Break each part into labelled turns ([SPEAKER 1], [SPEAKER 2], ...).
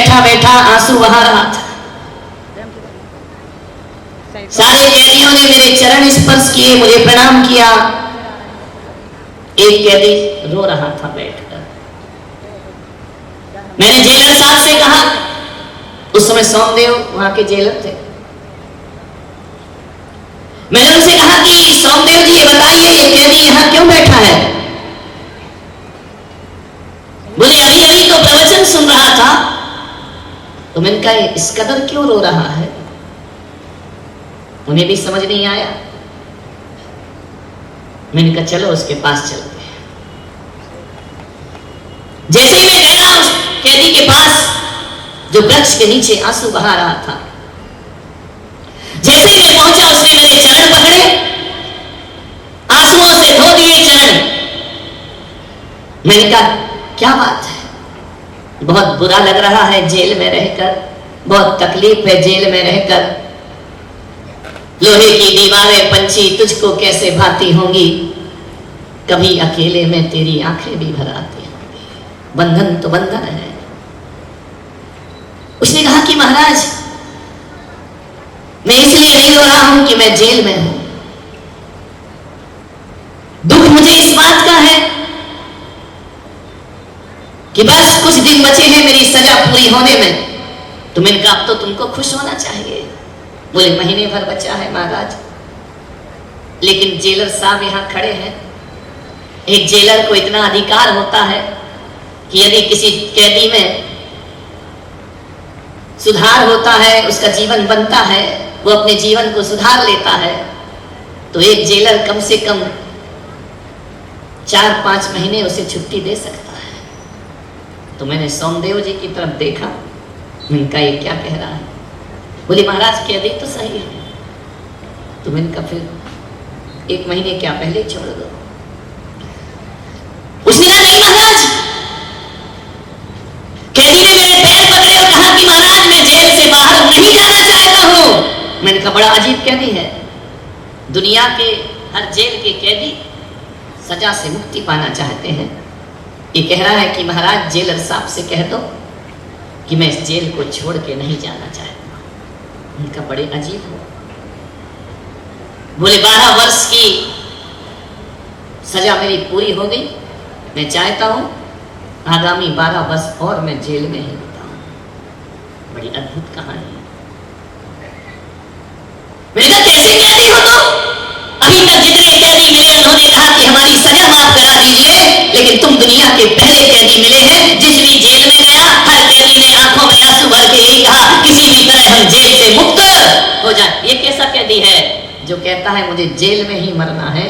[SPEAKER 1] बैठा बैठा आंसू बहा रहा था। सारे कैदियों ने मेरे चरण स्पर्श किए, मुझे प्रणाम किया। एक कैदी रो रहा था बैठकर। मैंने जेलर साहब से कहा, उस समय सोमदेव वहां के जेलर थे, मैंने उनसे कहा कि सोमदेव जी ये बताइए ये कैदी यहां क्यों बैठा है? बोले अभी अभी तो प्रवचन सुन रहा था। तो मैंने कहा इस कदर क्यों रो रहा है? उन्हें भी समझ नहीं आया। मैंने कहा चलो उसके पास चलते हैं। जैसे ही मैं गया उस कैदी के पास जो वृक्ष के नीचे आंसू बहा रहा था, जैसे ही मैं पहुंचा उसने मेरे चरण पकड़े, आंसुओं से धो दिए चरण। मैंने कहा क्या बात है? बहुत बुरा लग रहा है जेल में रहकर, बहुत तकलीफ है जेल में रहकर। लोहे की दीवारें पंछी तुझको कैसे भाती होंगी, कभी अकेले में तेरी आंखें भी भर आती होंगी, बंधन तो बंधन है। उसने कहा कि महाराज मैं इसलिए नहीं रो रहा हूं कि मैं जेल में हूं, दुख मुझे इस बात का है कि बस कुछ दिन बचे हैं मेरी सजा पूरी होने में। तो मैंने कहा अब तो तुमको खुश होना चाहिए। बोले महीने भर बचा है महाराज। लेकिन जेलर साहब यहां खड़े हैं। एक जेलर को इतना अधिकार होता है कि यदि किसी कैदी में सुधार होता है, उसका जीवन बनता है, वो अपने जीवन को सुधार लेता है, तो एक जेलर कम से कम 4-5 महीने उसे छुट्टी दे सकता है। तो मैंने सोमदेव जी की तरफ देखा, मैंने कहा ये क्या कह रहा है? बोले महाराज कैदी तो सही है। तो मैंने कहा फिर 1 महीने क्या पहले छोड़ दो। उसने कहा नहीं महाराज, कैदी ने मेरे पैर पकड़े और कहा कि महाराज मैं जेल से बाहर नहीं जाना चाहता हूं। मैंने कहा बड़ा अजीब कैदी है। दुनिया के हर जेल के कैदी सजा से मुक्ति पाना चाहते हैं। ये कह रहा है कि महाराज जेलर साहब से कह दो कि मैं इस जेल को छोड़ के नहीं जाना चाहता। उनका बड़े अजीब हो। बोले 12 वर्ष की सजा मेरी पूरी हो गई, मैं चाहता हूं आगामी 12 वर्ष और मैं जेल में ही बिताऊं। बड़ी अद्भुत कहानी है। मैंने कहा कैसे कैदी हो तुम? अभी तक जितने कैदी मिले उन्होंने कहा कि हमारी सजा माफ करा दीजिए, लेकिन तुम दुनिया के पहले कैदी मिले हैं। जिस भी जेल में गया हर कैदी ने आंखों में आंसू भर के यही कहा किसी भी तरह हम जेल से मुक्त हो जाए। ये कैसा कैदी है जो कहता है मुझे जेल में ही मरना है,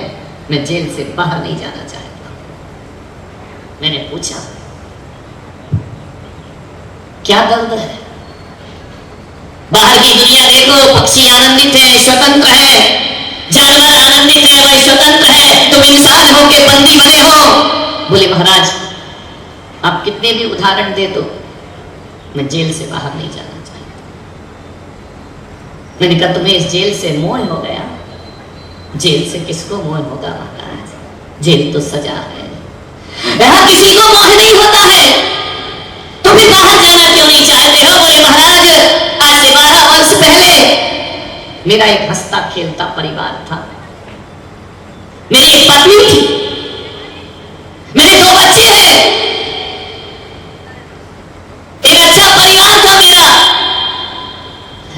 [SPEAKER 1] मैं जेल से बाहर नहीं जाना चाहता। मैंने पूछा क्या दर्द है? बाहर की दुनिया देखो, पक्षी आनंदित है, स्वतंत्र है, जानवर आनंदित है, वही स्वतंत्र है, तुम इंसान हो के बंदी बने हो। बोले महाराज आप कितने भी उदाहरण दे दो, मैं जेल से बाहर नहीं जाना चाहता। मैंने कहा तुम्हें इस जेल से मोह हो गया। जेल से किसको मोह होगा महाराज? जेल तो सजा है। यहां किसी को मोह नहीं होता है। तुम भी बाहर जाना क्यों नहीं चाहते हो? बोले महाराज आज से 12 वर्ष पहले मेरा एक हंसता खेलता परिवार था। मेरी एक पत्नी थी, मेरे 2 बच्चे हैं, एक अच्छा परिवार था मेरा।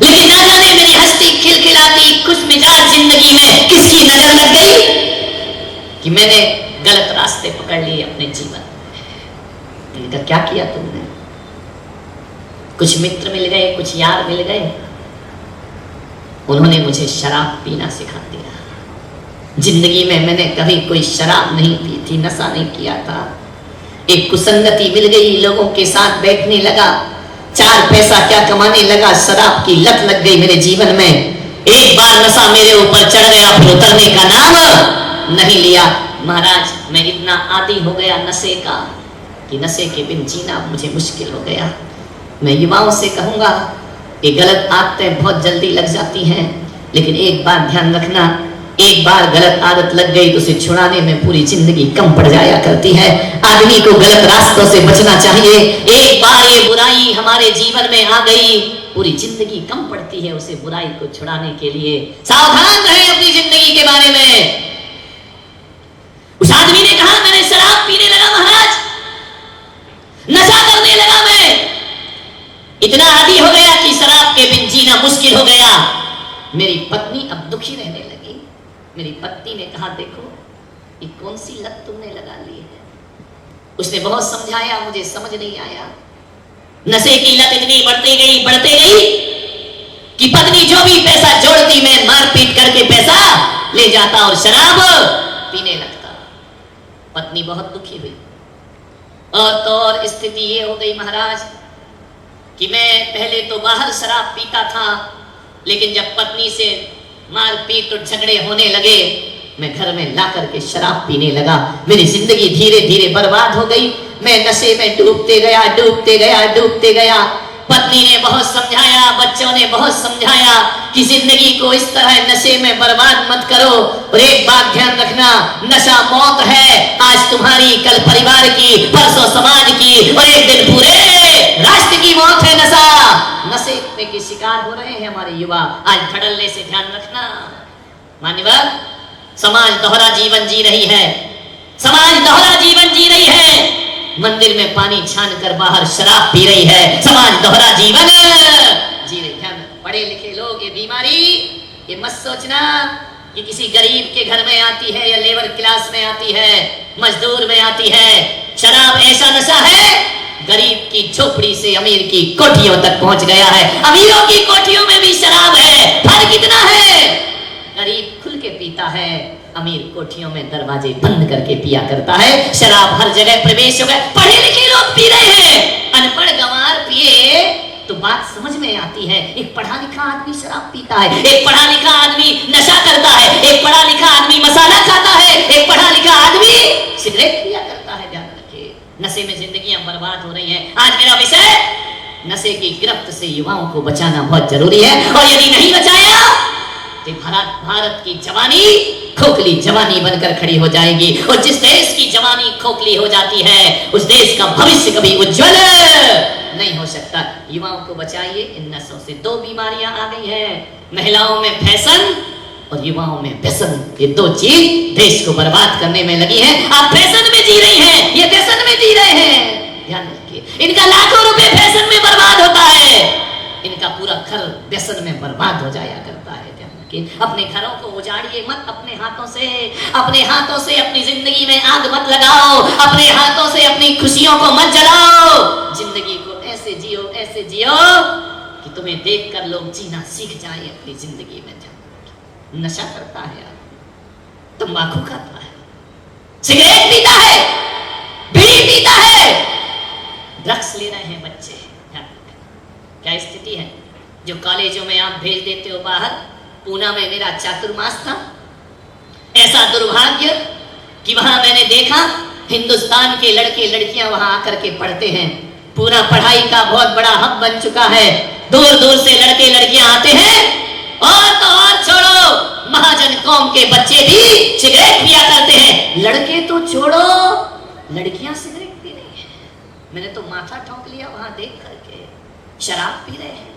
[SPEAKER 1] लेकिन ना जाने मेरी हंसती खिलखिलाती खुश मिजाज जिंदगी में किसकी नजर लग गई कि मैंने गलत रास्ते पकड़ लिए अपने जीवन में। क्या किया तुमने? कुछ मित्र मिल गए, कुछ यार मिल गए, उन्होंने मुझे शराब पीना सिखा दिया। जिंदगी में मैंने कभी कोई शराब नहीं पी थी, नशा नहीं किया था। एक कुसंगति मिल गई, लोगों के साथ बैठने लगा, 4 पैसा क्या कमाने लगा, शराब की लत लग गई मेरे जीवन में। एक बार नशा मेरे ऊपर चढ़ गया, फिर उतरने का नाम नहीं लिया। महाराज मैं इतना आदी हो गया नशे का कि नशे के बिन जीना मुझे मुश्किल हो गया। मैं युवाओं से कहूंगा ये गलत आदतें बहुत जल्दी लग जाती हैं, लेकिन एक बात ध्यान रखना, एक बार गलत आदत लग गई तो उसे छुड़ाने में पूरी जिंदगी कम पड़ जाया करती है। आदमी को गलत रास्तों से बचना चाहिए। एक बार ये बुराई हमारे जीवन घर में आ गई, पूरी जिंदगी कम पड़ती है उसे बुराई को छुड़ाने के लिए। सावधान रहे अपनी जिंदगी के बारे में। उस आदमी ने कहा मैंने शराब पीने लगा महाराज, नशा करने लगा, मैं इतना आदी हो गया कि शराब के बिन जीना मुश्किल हो गया। मेरी पत्नी अब दुखी रहने लगी। मेरी पत्नी ने कहा देखो ये कौन सी लत तुमने लगा ली है। उसने बहुत समझाया, मुझे समझ नहीं आया। नशे की लत इतनी बढ़ती गई कि पत्नी जो भी पैसा जोड़ती मैं मारपीट करके पैसा ले जाता और शराब पीने लगता। पत्नी बहुत दुखी हुई। और तो और स्थिति ये हो गई महाराज कि मैं पहले तो बाहर शराब पीता था, लेकिन जब पत्नी से मारपीट और झगड़े होने लगे मैं घर में ला करके शराब पीने लगा। मेरी जिंदगी धीरे धीरे बर्बाद हो गई। मैं नशे में डूबते गया। पत्नी ने बहुत समझाया, बच्चों ने बहुत समझाया कि जिंदगी को इस तरह नशे में बर्बाद मत करो। और एक बात ध्यान रखना, नशा मौत है। आज तुम्हारी, कल परिवार की, परसों समाज की और एक दिन पूरे राष्ट्र की मौत है नशा। नशे के शिकार हो रहे हैं हमारे युवा। आज धड़ल्ले से ध्यान रखना। मान्यवर, समाज दोहरा जीवन जी रही है। समाज दोहरा जीवन जी रही है। मंदिर में पानी छान कर बाहर शराब पी रही है। समाज दोहरा जीवन जी रही है। पढ़े लिखे लोग ये बीमारी ये मत सोचना कि किसी गरीब के घर में आती है या लेबर क्लास में आती है, मजदूर में आती है। शराब ऐसा नशा है गरीब की झोपड़ी से अमीर की कोठियों तक पहुंच गया है। अमीरों की कोठियों में भी शराब है। फर्क कितना है, गरीब खुल के पीता है, अमीर कोठियों में दरवाजे बंद करके पिया करता है। शराब हर जगह प्रवेश हो गया। पढ़े लिखे लोग पी रहे हैं, अनपढ़ गंवार पिए तो बात समझ में आती है। एक पढ़ा लिखा आदमी शराब पीता है, एक पढ़ा लिखा आदमी नशा करता है, एक पढ़ा लिखा आदमी मसाला खाता है, एक पढ़ा लिखा आदमी सिगरेट पिया करता है। ध्यान रखिए, नशे में जिंदगियां बर्बाद हो रही हैं। आज मेरा विषय नशे की गिरफ्त से युवाओं को बचाना बहुत जरूरी है। और यदि नहीं बचाया तो भारत की जवानी खोखली जवानी बनकर खड़ी हो जाएगी। और जिस देश की जवानी खोखली हो जाती है उस देश का भविष्य कभी उज्जवल नहीं हो सकता। युवाओं को बचाइए इन नशों से। दो बीमारियां आ गई हैं, महिलाओं में फैशन और युवाओं में व्यसन। ये दो चीज देश को बर्बाद करने में लगी है। आप फैशन में जी रही हैं, ये व्यसन में जी रहे हैं। ध्यान रखिए, इनका लाखों रुपए फैशन में बर्बाद होता है, इनका पूरा घर व्यसन में बर्बाद हो जाया करता है। अपने घरों को उजाड़िए मत। अपने हाथों से अपनी जिंदगी में आग मत लगाओ। अपने हाथों से अपनी खुशियों को मत जलाओ। जिंदगी को ऐसे जियो कि तुम्हें देखकर लोग जीना सीख जाए अपनी जिंदगी में। नशा करता है, तंबाकू खाता है, सिगरेट पीता है, बीड़ी पीता है, ड्रग्स ले रहे हैं बच्चे। क्या स्थिति है? जो कॉलेजों में आप भेज देते हो बाहर, पूना में मेरा चातुर्मास था। ऐसा दुर्भाग्य कि वहां मैंने देखा हिंदुस्तान के लड़के लड़कियां वहां आकर के पढ़ते हैं। पूरा पढ़ाई का बहुत बड़ा हब बन चुका है। दूर दूर से लड़के लड़कियां आते हैं। और तो और छोड़ो, महाजन कौम के बच्चे भी सिगरेट पिया करते हैं। लड़के तो छोड़ो, लड़कियां सिगरेट पी रही हैं। मैंने तो माथा ठोक लिया वहां देख करके। शराब पी रहे हैं।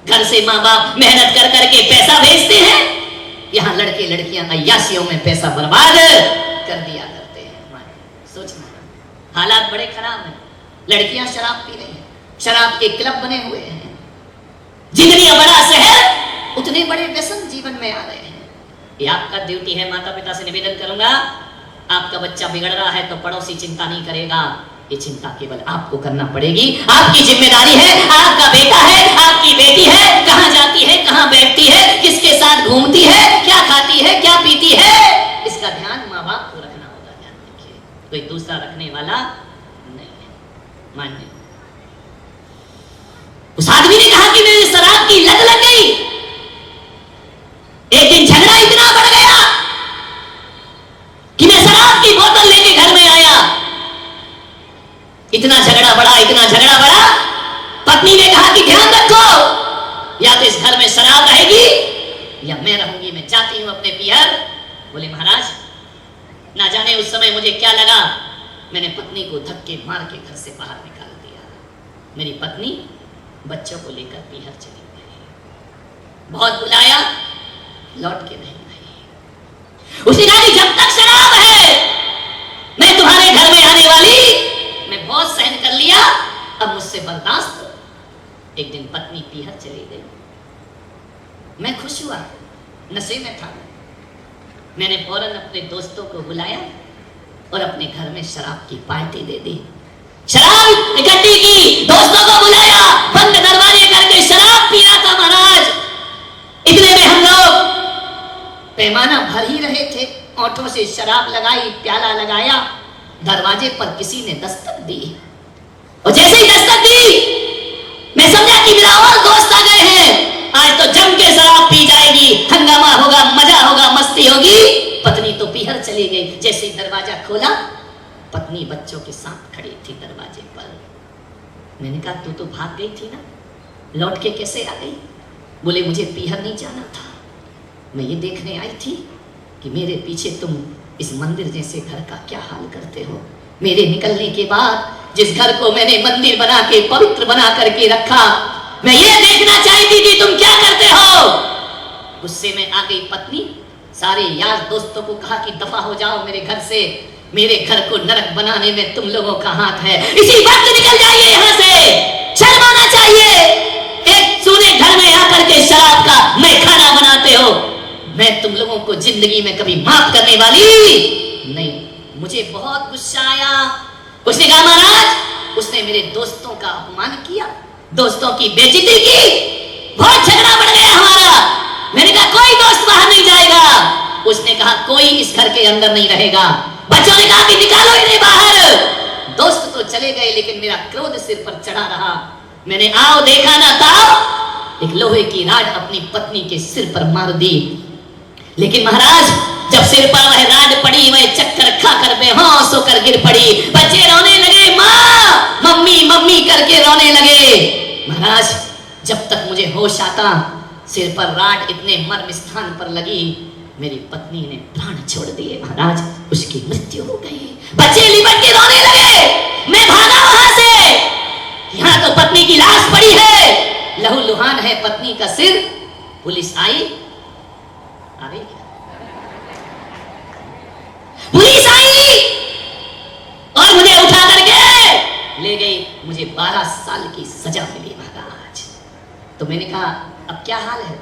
[SPEAKER 1] घर से माँ बाप मेहनत कर करके पैसा भेजते हैं, यहाँ लड़के लड़कियां अय्यासियों में पैसा बर्बाद कर दिया करते हैं। सोचना, हालात बड़े खराब हैं। लड़कियां शराब पी रही हैं, शराब के क्लब बने हुए हैं। जितना बड़ा शहर उतने बड़े व्यसन जीवन में आ रहे हैं। ये आपका ड्यूटी है। माता पिता से निवेदन करूंगा, आपका बच्चा बिगड़ रहा है तो पड़ोसी चिंता नहीं करेगा, ये चिंता केवल आपको करना पड़ेगी। आपकी जिम्मेदारी है। आपका बेटा है, आपकी बेटी है, कहां जाती है, कहां बैठती है, किसके साथ घूमती है, क्या खाती है, क्या पीती है, इसका ध्यान माँ बाप को रखना होगा। ध्यान रखिए, कोई दूसरा रखने वाला नहीं है। मान्य उस आदमी ने कहा कि मेरी शराब की लत लग गई। एक दिन झगड़ा इतना बढ़ गया कि मैं शराब की बोतल लेके घर में आया। इतना झगड़ा बढ़ा, पत्नी ने कहा कि ध्यान रखो, या तो इस घर में शराब रहेगी या मैं रहूंगी, मैं जाती हूं अपने पियर। बोले महाराज, ना जाने उस समय मुझे क्या लगा, मैंने पत्नी को धक्के मार के घर से बाहर निकाल दिया। मेरी पत्नी बच्चों को लेकर पीहर चली गई। बहुत बुलाया, लौट के नहीं आई। उसने कहा कि जब तक शराब है मैं तुम्हारे घर में आने वाली, मैं बहुत सहन कर लिया, अब मुझसे बर्दाश्त। एक दिन पत्नी पीहर चली गई, मैं खुश हुआ, नशे में था। मैंने फौरन अपने दोस्तों को बुलाया और अपने घर में शराब की पार्टी दे दी। शराब इकट्ठी की, दोस्तों को बुलाया, बंद दरवाजे करके शराब पी रहा था महाराज। इतने में हम लोग पैमाना भर ही रहे थे, ओंठों से शराब लगाई, प्याला लगाया, दरवाजे पर किसी ने दस्तक दी और जैसे ही दस्तक दी मैं समझा कि मेरा और दोस्त आ गए हैं, आज तो जम के शराब पी जाएगी, हंगामा होगा, मजा होगा, मस्ती होगी। पत्नी तो पीहर चली गई। जैसे ही दरवाजा खोला, पत्नी बच्चों के साथ खड़ी थी दरवाजे पर। मैंने कहा तू तो भाग गई थी ना, लौट के कैसे आ गई? बोले मुझे पीहर नहीं जाना था, मैं ये देखने आई थी कि मेरे पीछे तुम इस मंदिर जैसे घर का क्या हाल करते हो। मेरे निकलने के बाद जिस घर को मैंने मंदिर बना के पवित्र बना करके रखा, मैं ये देखना चाहती थी तुम क्या करते हो। गुस्से में आ गई पत्नी, सारे यार दोस्तों को कहा कि दफा हो जाओ मेरे घर से, मेरे घर को नरक बनाने में तुम लोगों का हाथ है, इसी वक्त निकल जाइए यहाँ से, शर्म आना चाहिए। एक सूने घर में आकर के शराब का मैं खाना बनाते हो, मैं तुम लोगों को जिंदगी में कभी माफ करने वाली नहीं। मुझे बहुत गुस्सा आया। उसने कहा महाराज, उसने मेरे दोस्तों का अपमान किया, दोस्तों की बेइज्जती की, बहुत झगड़ा बढ़ गया हमारा। मैंने कहा कोई दोस्त बाहर नहीं जाएगा। उसने कहा कोई इस घर के अंदर नहीं रहेगा। बच्चों ने कहा कि निकालो इन्हें बाहर। दोस्त तो चले गए लेकिन मेरा क्रोध सिर पर चढ़ा रहा। मैंने आओ देखा ना था, एक लोहे की राड अपनी पत्नी के सिर पर मार दी। लेकिन महाराज जब सिर पर वह राड पड़ी, वह चक्कर खाकर बेहोश होकर गिर पड़ी। बच्चे रोने लगे, माँ मम्मी मम्मी करके रोने लगे। महाराज जब तक मुझे होश आता, सिर पर राड इतने मर्म स्थान पर लगी, मेरी पत्नी ने प्राण छोड़ दिए। महाराज उसकी मृत्यु हो गई। बच्चे लिपट के रोने लगे। मैं भागा वहां से, यहाँ तो पत्नी की लाश पड़ी है, लहू लुहान है पत्नी का सिर। पुलिस आई, आ गई, पुलिस आई और मुझे उठा करके ले गई। मुझे 12 साल की सजा मिली महाराज। तो मैंने कहा अब क्या हाल है?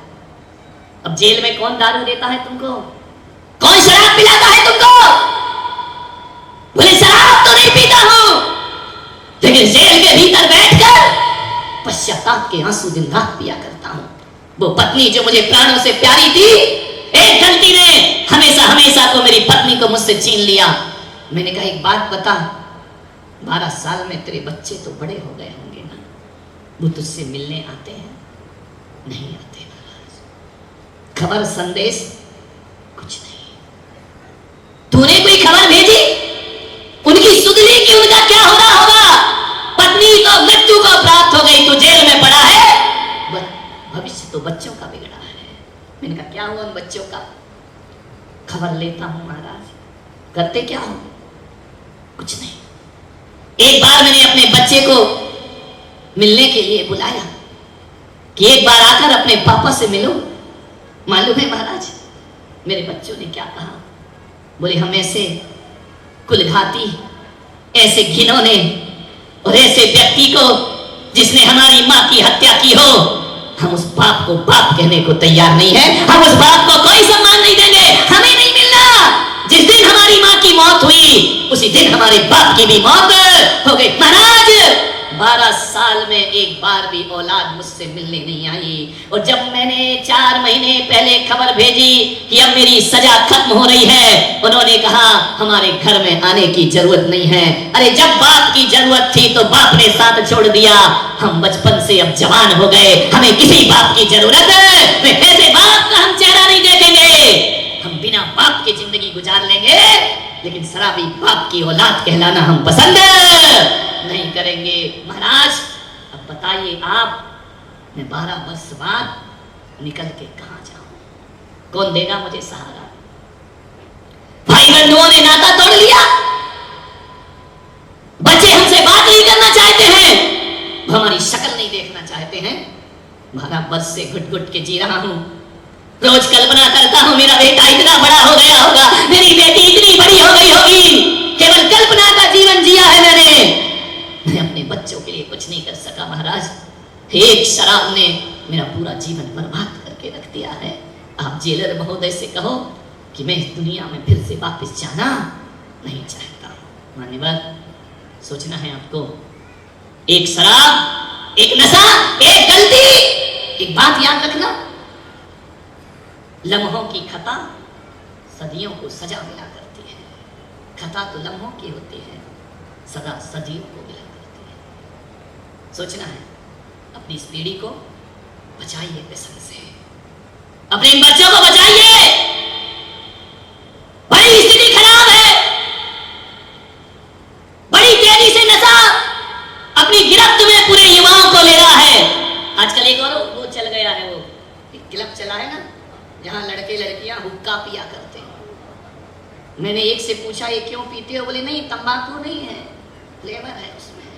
[SPEAKER 1] अब जेल में कौन दारू देता है तुमको? कौन शराब पिलाता है तुमको? बोले शराब तो नहीं पीता हूं, लेकिन जेल के भीतर बैठकर पश्चाताप के आंसू दिन रात पिया करता हूं। वो पत्नी जो मुझे प्राणों से प्यारी थी, एक गलती ने हमेशा हमेशा को मेरी पत्नी को मुझसे छीन लिया। मैंने कहा एक बात बता, 12 साल में तेरे बच्चे तो बड़े हो गए होंगे ना, वो तुझसे मिलने आते हैं? नहीं आते महाराज, खबर संदेश कुछ नहीं। तूने कोई खबर भेजी? उनकी सुधली कि उनका क्या हो रहा होगा? पत्नी तो मृत्यु को प्राप्त हो गई, तो जेल में पड़ा है, भविष्य तो बच्चों का बिगड़ा है। मैंने कहा क्या हुआ उन बच्चों का? खबर लेता हूं महाराज। करते क्या हो? कुछ नहीं। एक बार मैंने अपने बच्चे को मिलने के लिए बुलाया कि एक बार आकर अपने पापा से मिलो। मालूम है महाराज मेरे बच्चों ने क्या कहा? बोले हम ऐसे कुलघाती, ऐसे घिनौने और ऐसे व्यक्ति को जिसने हमारी मां की हत्या की हो, हम उस बाप को बाप कहने को तैयार नहीं है। हम उस बाप को कोई सम्मान नहीं देंगे, हमें नहीं मिलना। जिस दिन हमारी मां की मौत हुई, उसी दिन हमारे बाप की भी मौत हो गई। महाराज 12 साल में एक बार भी औलाद मुझसे मिलने नहीं आई। और जब मैंने 4 महीने पहले खबर भेजी कि अब मेरी सजा खत्म हो रही है, उन्होंने कहा हमारे घर में आने की जरूरत नहीं है। अरे जब बाप की जरूरत थी तो बाप ने साथ छोड़ दिया। हम बचपन से अब जवान हो गए, हमें किसी बाप की जरूरत है? मैं ऐसे बाप का हम चेहरा नहीं देखेंगे। हम बिना बाप की जिंदगी गुजार लेंगे, लेकिन शराबी बाप की औलाद कहलाना हम पसंद नहीं करेंगे। महाराज अब बताइए आप, मैं 12 वर्ष बाद निकल के कहां जाऊं? कौन देगा मुझे सहारा? भाई बंधुओं ने नाता तोड़ लिया, बच्चे हमसे बात नहीं करना चाहते हैं, हमारी शक्ल नहीं देखना देखना चाहते हैं, 12 वर्ष से घुट घुट के जी रहा हूं। रोज कल्पना करता हूं मेरा बेटा इतना बड़ा हो गया होगा, मेरी बेटी इतनी बड़ी हो गई होगी। केवल कल्पना का जीवन जिया है मैं अपने बच्चों के लिए कुछ नहीं कर सका महाराज। एक शराब ने मेरा पूरा जीवन बर्बाद करके रख दिया है। आप जेलर महोदय से कहो कि मैं इस दुनिया में फिर से वापस जाना नहीं चाहता। मान्यवर, सोचना है आपको, एक शराब, एक नशा, एक गलती, एक बात याद रखना, लम्हों की खता सदियों को सजा मिला करती है। खता तो लम्हों की होती है, सदा सदियों को मिला करती है। सोचना है, अपनी इस पीढ़ी को बचाइए व्यसन से, अपने इन बच्चों को बचाइए। बड़ी स्थिति खराब है, बड़ी तेजी से नशा अपनी गिरफ्त में पूरे युवाओं को ले रहा है। आजकल एक और वो चल गया है, वो एक क्लब चला है ना, जहां लड़के लड़कियां हुक्का पिया करते हैं। मैंने एक से पूछा ये क्यों पीते हो? बोले नहीं, तंबाकू नहीं है, फ्लेवर है उसमें।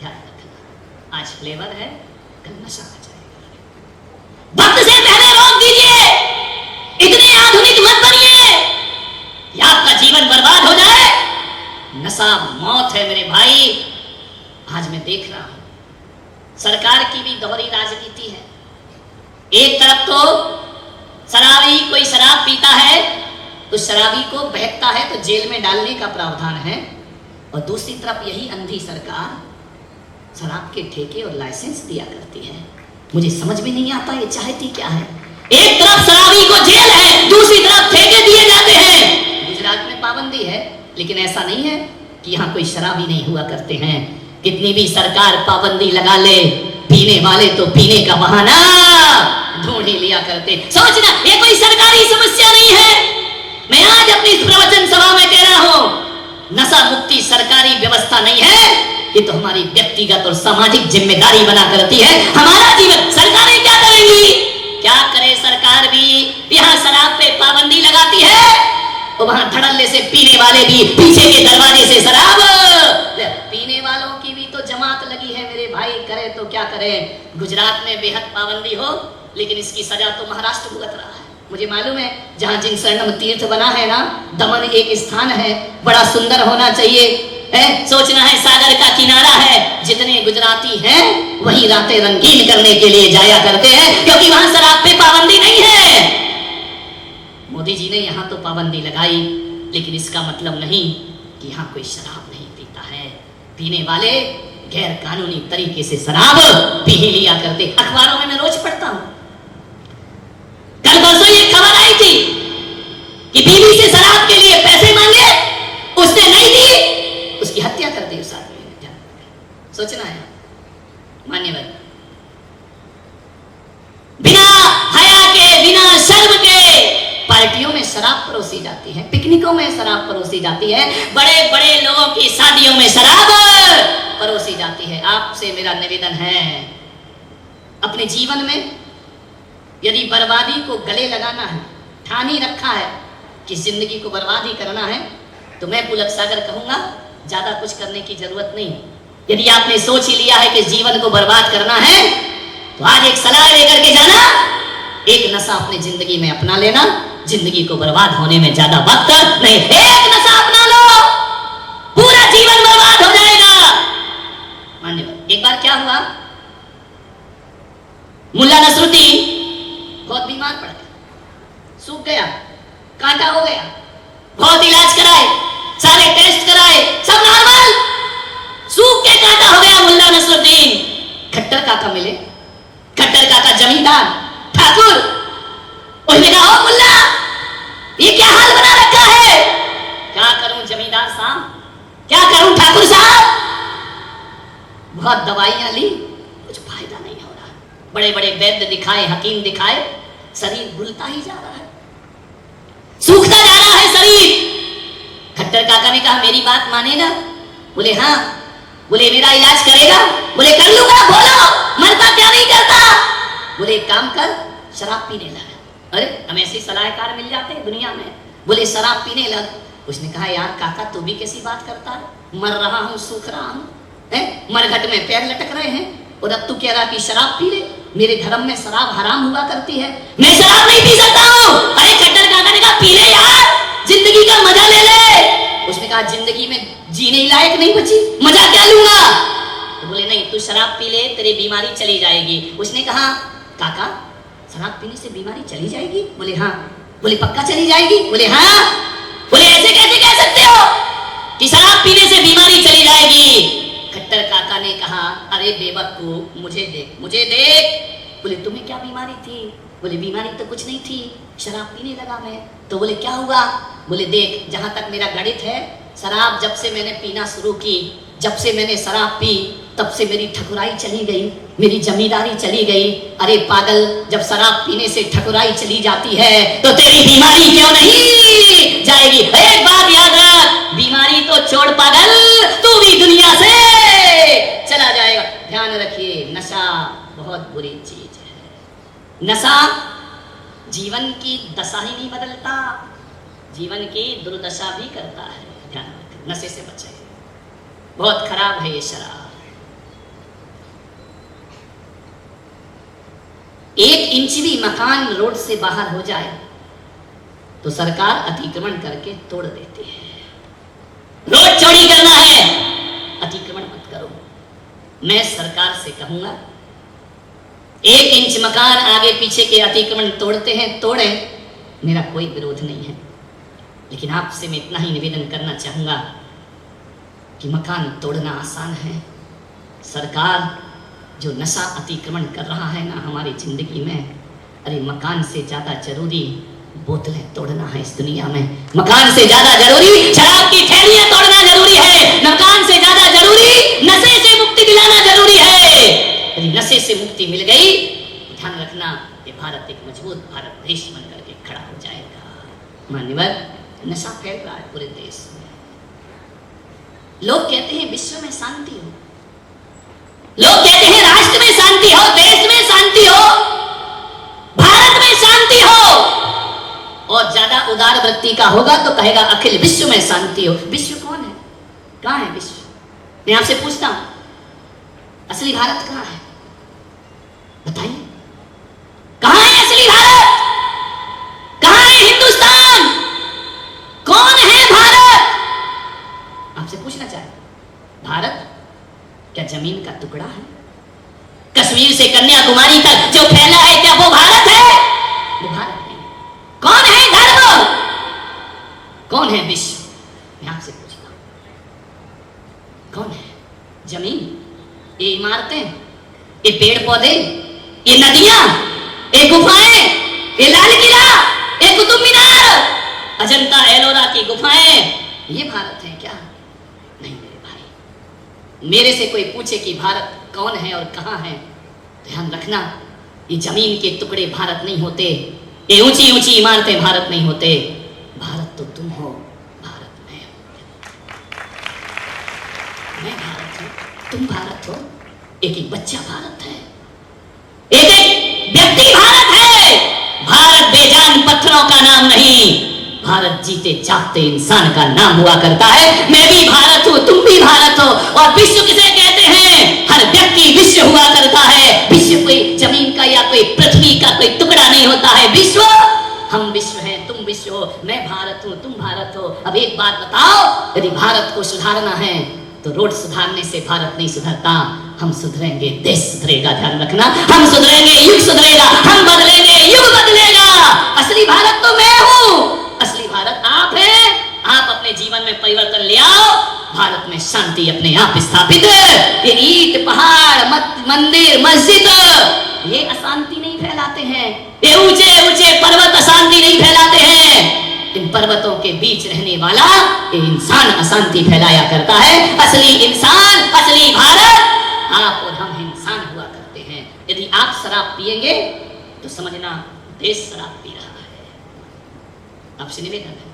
[SPEAKER 1] ध्यान रखना, आज फ्लेवर है, कल नशा आ जाएगा। वक्त से पहले रोक दीजिए, इतने आधुनिक मत बनिए कि आपका जीवन बर्बाद हो जाए। नशा मौत है मेरे भाई। आज मैं देख रहा हूं सरकार की भी दोहरी राजनीति है। एक तरफ तो शराबी कोई शराब पीता है तो शराबी को बहकता है तो जेल में डालने का प्रावधान है, और दूसरी तरफ यही अंधी सरकार शराब के ठेके और लाइसेंस दिया करती है। मुझे समझ में नहीं आता ये चाहती क्या है। एक तरफ शराबी को जेल है, दूसरी तरफ ठेके दिए जाते हैं। गुजरात में पाबंदी है, लेकिन ऐसा नहीं है कि यहाँ कोई शराबी नहीं हुआ करते हैं। कितनी भी सरकार पाबंदी लगा ले, पीने वाले तो पीने का बहाना ढूंढ ही लिया करते। सोचना ये कोई सरकारी समस्या नहीं है। मैं आज अपनी इस प्रवचन सभा में कह रहा हूं, नशा मुक्ति सरकारी व्यवस्था नहीं है, ये तो हमारी व्यक्तिगत और सामाजिक जिम्मेदारी बना करती है। हमारा जीवन सरकारें क्या करेंगी? क्या करे सरकार भी? यहाँ शराब पे पाबंदी लगाती है तो वहां धड़ल्ले से पीने वाले भी पीछे के दरवाजे से शराब। पीने वालों की भी तो जमात लगी है मेरे भाई, करे तो क्या करें। गुजरात में बेहद पाबंदी हो, लेकिन इसकी सजा तो महाराष्ट्र भुगत रहा है। मुझे मालूम है जहां जिनसर्णम तीर्थ बना है ना, दमन एक स्थान है, बड़ा सुंदर होना चाहिए है। सोचना है सागर का किनारा है, जितने गुजराती हैं वही रातें रंगीन करने के लिए जाया करते हैं, क्योंकि वहां शराब पे पाबंदी नहीं है। मोदी जी ने यहाँ तो पाबंदी लगाई, लेकिन इसका मतलब नहीं कि यहाँ कोई शराब नहीं पीता है। पीने वाले गैर कानूनी तरीके से शराब पी ही लिया करते। अखबारों में मैं रोज पढ़ता हूं। कल परसों ये खबर आई थी कि बीवी से शराब के लिए पैसे मांगे, उसने नहीं दी, उसकी हत्या कर दी उस आदमी ने। सोचना है मान्यवर, बिना हया के, बिना शर्म के पार्टियों में शराब परोसी जाती है, पिकनिकों में शराब परोसी जाती है, बड़े बड़े लोगों की शादियों में शराब परोसी जाती है। आपसे मेरा निवेदन है, अपने जीवन में यदि बर्बादी को गले लगाना है, ठान ही रखा है कि जिंदगी को बर्बाद ही करना है, तो मैं पुलक सागर कहूंगा ज्यादा कुछ करने की जरूरत नहीं। यदि आपने सोच ही लिया है कि जीवन को बर्बाद करना है, तो आज एक सलाह लेकर के जाना, एक नशा अपनी जिंदगी में अपना लेना, जिंदगी को बर्बाद होने में ज्यादा वक्त नहीं। एक नशा अपना लो, पूरा जीवन बर्बाद हो जाएगा। मान्यवर, एक बार क्या हुआ, मुल्ला नसरुद्दीन बहुत बीमार पड़ गया, सूख गया, कांटा हो गया, बहुत इलाज कराए, सारे टेस्ट कराए, सब नॉर्मल, सूख के कांटा हो गया मुल्ला नसरुद्दीन। खट्टर काका मिले, खट्टर काका जमींदार ठाकुर, उसने कहा ओ मुल्ला ये क्या हाल बना रखा है? क्या करूं जमींदार साहब, क्या करूं ठाकुर साहब, बहुत दवाइयां ली, कुछ फायदा नहीं हो रहा। बड़े बड़े वैद्य दिखाए, हकीम दिखाए, शरीर भूलता ही जा रहा है, सूखता जा रहा है शरीर। खट्टर काका ने कहा मेरी बात मानेगा? बोले हाँ। बोले मेरा इलाज करेगा? बोले कर लूंगा। बोलो मरता क्या नहीं करता? बोले एक काम कर, शराब पीने लग। अरे हम ऐसे सलाहकार मिल जाते हैं दुनिया में। बोले शराब पीने लग। उसने कहा यार काका तू भी कैसी बात करता है, मर रहा हूं, सूख रहा हूं, मरघट में पैर लटक रहे हैं, और अब तू कह रहा कि शराब पी ले, मेरे धर्म में शराब हराम हुआ करती है, मैं शराब नहीं पी सकता हूँ। अरे खट्टर काका ने कहा पी ले यार, जिंदगी का मजा ले ले। उसने कहा जिंदगी में जीने लायक नहीं बची, मजा क्या लूंगा? तो बोले नहीं, तू शराब पी ले, तेरी बीमारी चली जाएगी। उसने कहा काका शराब पीने से बीमारी चली जाएगी? बोले हाँ। बोले पक्का चली जाएगी? बोले हाँ। बोले ऐसे कैसे कह सकते हो कि शराब पीने से बीमारी चली जाएगी? खट्टर काका ने कहा अरे बेवकूफ, मुझे देख, मुझे देख। बोले तुम्हें क्या बीमारी थी? बोले बीमारी तो कुछ नहीं थी, शराब पीने लगा मैं। तो बोले क्या हुआ? बोले देख, जहां तक मेरा गणित है, शराब जब से मैंने पीना शुरू की, जब से मैंने शराब पी, तब से मेरी ठकुराई चली गई, मेरी जमींदारी चली गई। अरे पागल, जब शराब पीने से ठकुराई चली जाती है तो तेरी बीमारी क्यों नहीं जाएगी? एक बात याद रख, बीमारी तो छोड़ पागल, तू भी दुनिया से चला जाएगा। ध्यान रखिए, नशा बहुत बुरी चीज है। नशा जीवन की दशा ही नहीं बदलता, जीवन की दुर्दशा भी करता है। ध्यान रखें, नशे से बचें, बहुत खराब है ये शराब। 1 इंच भी मकान रोड से बाहर हो जाए तो सरकार अतिक्रमण करके तोड़ देती है। रोड चौड़ी करना है, अतिक्रमण मत करो। मैं सरकार से कहूंगा 1 इंच मकान आगे पीछे के अतिक्रमण तोड़ते हैं, तोड़ें, मेरा कोई विरोध नहीं है। लेकिन आपसे मैं इतना ही निवेदन करना चाहूंगा कि मकान तोड़ना आसान है। सरकार जो नशा अतिक्रमण कर रहा है ना हमारी जिंदगी में, अरे मकान से ज्यादा जरूरी बोतलें तोड़ना है इस दुनिया में। मकान से ज्यादा जरूरी शराब की थैलियां तोड़ना जरूरी है। मकान से ज्यादा जरूरी नशे से मुक्ति दिलाना जरूरी है। यदि नशे से मुक्ति मिल गई, ध्यान रखना, ये भारत एक मजबूत भारत देश बनकर के खड़ा हो जाएगा। मान्यवर, नशा फैल रहा है पूरे देश में। लोग कहते हैं विश्व में शांति हो, लोग कहते हैं राष्ट्र में शांति हो, देश में शांति हो, भारत में शांति हो। और ज्यादा उदार वृत्ति का होगा तो कहेगा अखिल विश्व में शांति हो। विश्व कौन है? कहां है विश्व? मैं आपसे पूछता हूं, असली भारत कहां है? बताइए, कहां है असली भारत? कहां है हिंदुस्तान? कौन है भारत? आपसे पूछना चाहे, भारत क्या जमीन का टुकड़ा है? कश्मीर से कन्याकुमारी तक जो फैला है, क्या वो भारत है? वो भारत नहीं। कौन है धर्म? कौन है विश्व? मैं आपसे पूछता हूं, कौन है? जमीन, ये इमारतें, ये पेड़ पौधे, ये नदियां, ये गुफाएं, ये लाल किला, ये कुतुब मीनार, अजंता एलोरा की गुफाएं, ये भारत है क्या? नहीं मेरे भाई। मेरे से कोई पूछे कि भारत कौन है और कहां है, ध्यान रखना, ये जमीन के टुकड़े भारत नहीं होते, ये ऊंची ऊंची इमारतें भारत नहीं होते। भारत तो तुम हो, भारत मैं भारत हूं, तुम भारत हो। एक एक बच्चा भारत है, एक एक व्यक्ति भारत है। भारत बेजान पत्थरों का नाम नहीं, भारत जीते जागते इंसान का नाम हुआ करता है। मैं भी भारत हूं, तुम भी भारत हो। और विश्व किसे कहते हैं? हर व्यक्ति विश्व हुआ करता है। विश्व कोई जमीन का या कोई पृथ्वी का कोई टुकड़ा नहीं होता है। विश्व, हम विश्व हैं, तुम विश्व हो, मैं भारत हूं, तुम भारत हो। अब एक बात बताओ, यदि भारत को सुधारना है तो रोड सुधारने से भारत नहीं सुधरता। हम सुधरेंगे, देश सुधरेगा। ध्यान रखना, हम सुधरेंगे, युग सुधरेगा। हम बदलेंगे, युग बदलेगा। असली भारत तो मैं हूं, असली भारत आप हैं। आप अपने जीवन में परिवर्तन ले आओ, भारत में शांति अपने आप स्थापित। ये ईंट पहाड़ मंदिर मस्जिद ये अशांति नहीं फैलाते हैं, ये ऊंचे ऊंचे पर्वत अशांति नहीं फैलाते हैं। इन पर्वतों के बीच रहने वाला ये इंसान अशांति फैलाया करता है। असली इंसान, असली भारत आप और हम इंसान हुआ करते हैं। यदि आप शराब पिएंगे तो समझना देश शराब पी रहा है। आपसे निवेदन है,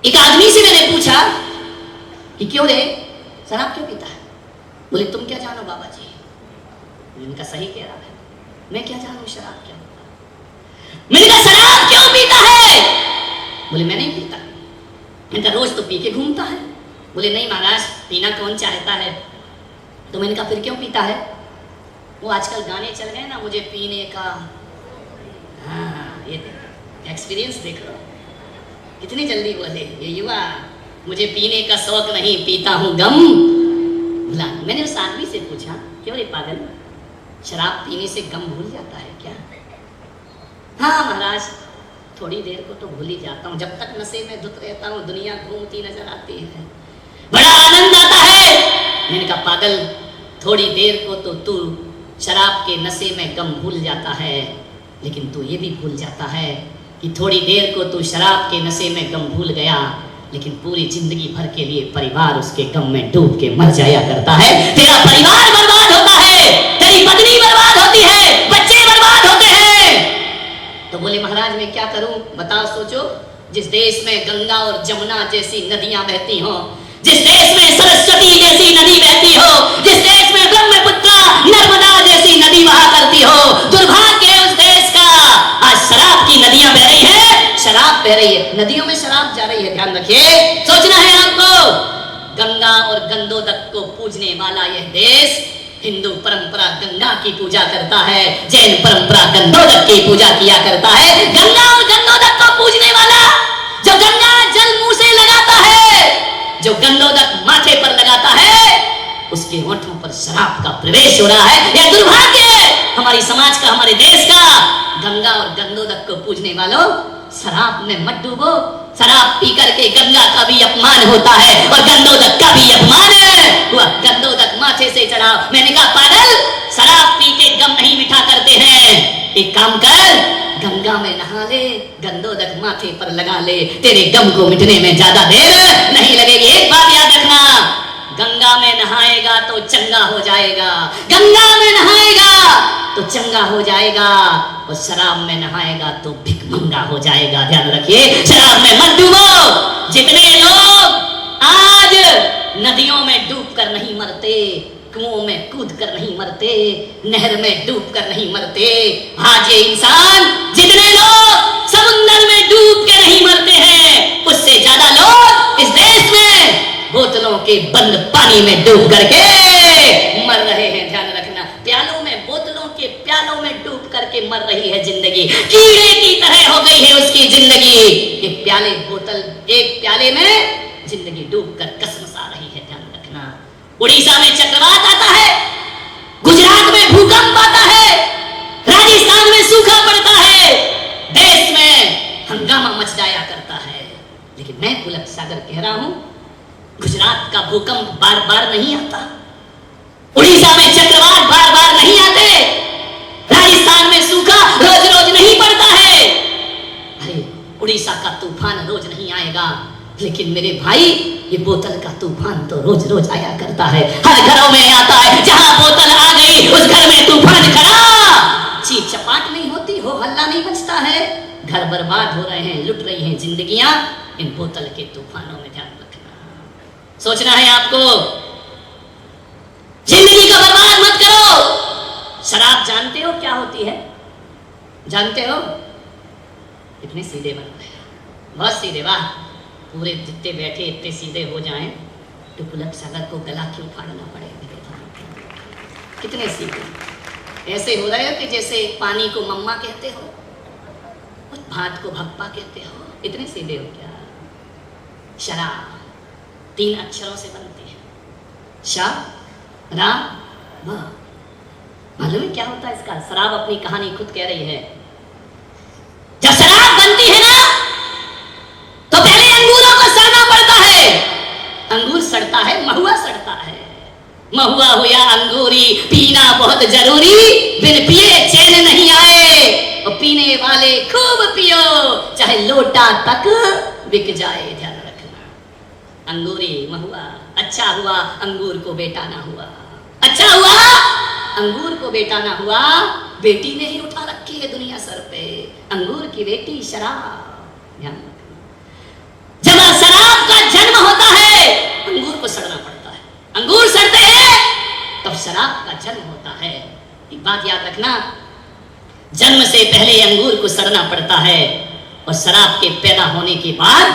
[SPEAKER 1] एक आदमी से मैंने पूछा कि क्यों रे शराब क्यों पीता है? बोले तुम क्या जानो बाबा जी। इनका सही कह रहा है, मैं क्या जानू शराब क्या होता है। मैंने कहा शराब क्यों पीता है? बोले मैं नहीं पीता। इनका रोज तो पी के घूमता है। बोले नहीं महाराज, पीना कौन चाहता है, तो मैंने कहा फिर क्यों पीता है? वो आजकल गाने चल गए ना, मुझे पीने का, हाँ ये एक्सपीरियंस देख लो कितनी जल्दी बोले ये युवा, मुझे पीने का शौक नहीं, पीता हूं गम भुला। मैंने उस आदमी से पूछा, क्यों रे पागल, शराब पीने से गम भूल जाता है क्या? हाँ महाराज, थोड़ी देर को तो भूल ही जाता हूँ, जब तक नशे में धुत रहता हूँ दुनिया घूमती नजर आती है, बड़ा आनंद आता है। मैंने कहा पागल, थोड़ी देर को तो तू शराब के नशे में गम भूल जाता है, लेकिन तू ये भी भूल जाता है कि थोड़ी देर को तू शराब के नशे में गम भूल गया, लेकिन पूरी जिंदगी भर के लिए परिवार उसके गम में डूब के मर जाया करता है। तेरा परिवार बर्बाद होता है, तेरी पत्नी बर्बाद होती है, बच्चे बर्बाद होते हैं। तो बोले महाराज मैं क्या करूं, बताओ सोचो, जिस देश में गंगा और जमुना जैसी नदियां बहती हो, जिस देश में सरस्वती जैसी नदी बहती हो, जिस देश में ब्रह्मपुत्र नर्मदा जैसी नदी बहा करती हो, दुर्भाग्य है उस देश का। आज शराब की नदियां बह रही है, शराब बह रही है, नदियों में शराब जा रही है, ध्यान रखिए। सोचना है आपको, गंगा और गंगोदक को पूजने वाला यह देश, हिंदू परंपरा गंगा की पूजा करता है, जैन परंपरा गंगोदक की पूजा किया करता है। गंगा और गंगोदक को पूजने वाला, जो गंगा जल मुंह से लगाता है, जो गंगोदक माथे पर लगाता है, उसके होठों पर शराब का प्रवेश हो रहा है। यह दुर्भाग्य है हमारी समाज का, हमारे देश का। गंगा और गंगोदक को पूजने वालों, शराब में मत डूबो। शराब पी करके गंगा का भी अपमान होता है और गंगोदक का भी अपमान है। वह गंगोदक माथे से चढ़ाओ। मैंने कहा पागल, शराब पी के गम नहीं मिठा करते हैं, एक काम कर, गंगा में नहा ले, गंगोदक माथे पर लगा ले, तेरे गम को मिटने में ज्यादा देर नहीं लगेगी। एक बात याद रखना, गंगा में नहाएगा तो चंगा हो जाएगा, गंगा में नहाएगा तो चंगा हो जाएगा, और शराब में नहाएगा तो भिखमंगा हो जाएगा। ध्यान रखिए, शराब में मत डूबो। जितने लोग आज नदियों में डूब कर नहीं मरते, कुओं में कूद कर नहीं मरते, नहर में डूब कर नहीं मरते, आज ये इंसान, जितने लोग समुद्र में डूब के नहीं मरते हैं, उससे ज्यादा लोग इस देश में बोतलों के बंद पानी में डूब करके मर रहे हैं। ध्यान रखना, प्यालों में, बोतलों के प्यालों में डूब करके मर रही है जिंदगी, कीड़े की तरह हो गई है उसकी जिंदगी। एक प्याले, बोतल, एक प्याले में जिंदगी डूब कर कसमसा रही है। ध्यान रखना, उड़ीसा में चक्रवात आता है, गुजरात में भूकंप आता है, राजस्थान में सूखा पड़ता है, देश में हंगामा मच जाया करता है। लेकिन मैं पुलक सागर कह रहा हूं, गुजरात का भूकंप बार बार नहीं आता, उड़ीसा में चक्रवात बार बार नहीं आते, राजस्थान में सूखा रोज रोज नहीं पड़ता है। अरे उड़ीसा का तूफान रोज नहीं आएगा, लेकिन मेरे भाई ये बोतल का तूफान तो रोज रोज आया करता है, हर घरों में आता है। जहां बोतल आ गई उस घर में तूफान खड़ा, चीख चपाट नहीं होती, हो हल्ला नहीं बचता है, घर बर्बाद हो रहे हैं, लुट रही हैं जिंदगियां इन बोतल के तूफानों में। ध्यान रखना, सोचना है आपको, जिंदगी का बर्बाद मत करो। शराब जानते हो क्या होती है? जानते हो? इतने सीधे बन गए, बहुत सीधे। वाह, पूरे जितने बैठे इतने सीधे हो जाएं तो पुलक सागर को गला क्यों फाड़ना पड़े? कितने सीधे, ऐसे हो रहे हो कि जैसे पानी को मम्मा कहते हो, भात को भप्पा कहते हो। इतने सीधे हो क्या? शराब 3 अक्षरों से बनती है, शा रा ब। मालूम है क्या होता है इसका? शराब अपनी कहानी खुद कह रही है। जब शराब बनती है ना, तो पहले अंगूरों को सड़ना पड़ता है। अंगूर सड़ता है, महुआ सड़ता है। महुआ हुआ अंगूरी, पीना बहुत जरूरी, बिन पिए चैन नहीं आए। और पीने वाले खूब पियो, चाहे लोटा तक बिक जाए। ध्यान रखना, अंगूरी, महुआ। अच्छा हुआ अंगूर को बेटा ना हुआ, अच्छा हुआ अंगूर को बेटा ना हुआ। बेटी ने ही उठा रखी है दुनिया सर पे, अंगूर की बेटी शराब। ध्यान रखना, जब शराब का जन्म होता है अंगूर को सड़ना पड़ता है, अंगूर सड़ते हैं तब शराब का जन्म होता है। एक बात याद रखना, जन्म से पहले अंगूर को सड़ना पड़ता है, और शराब के पैदा होने के बाद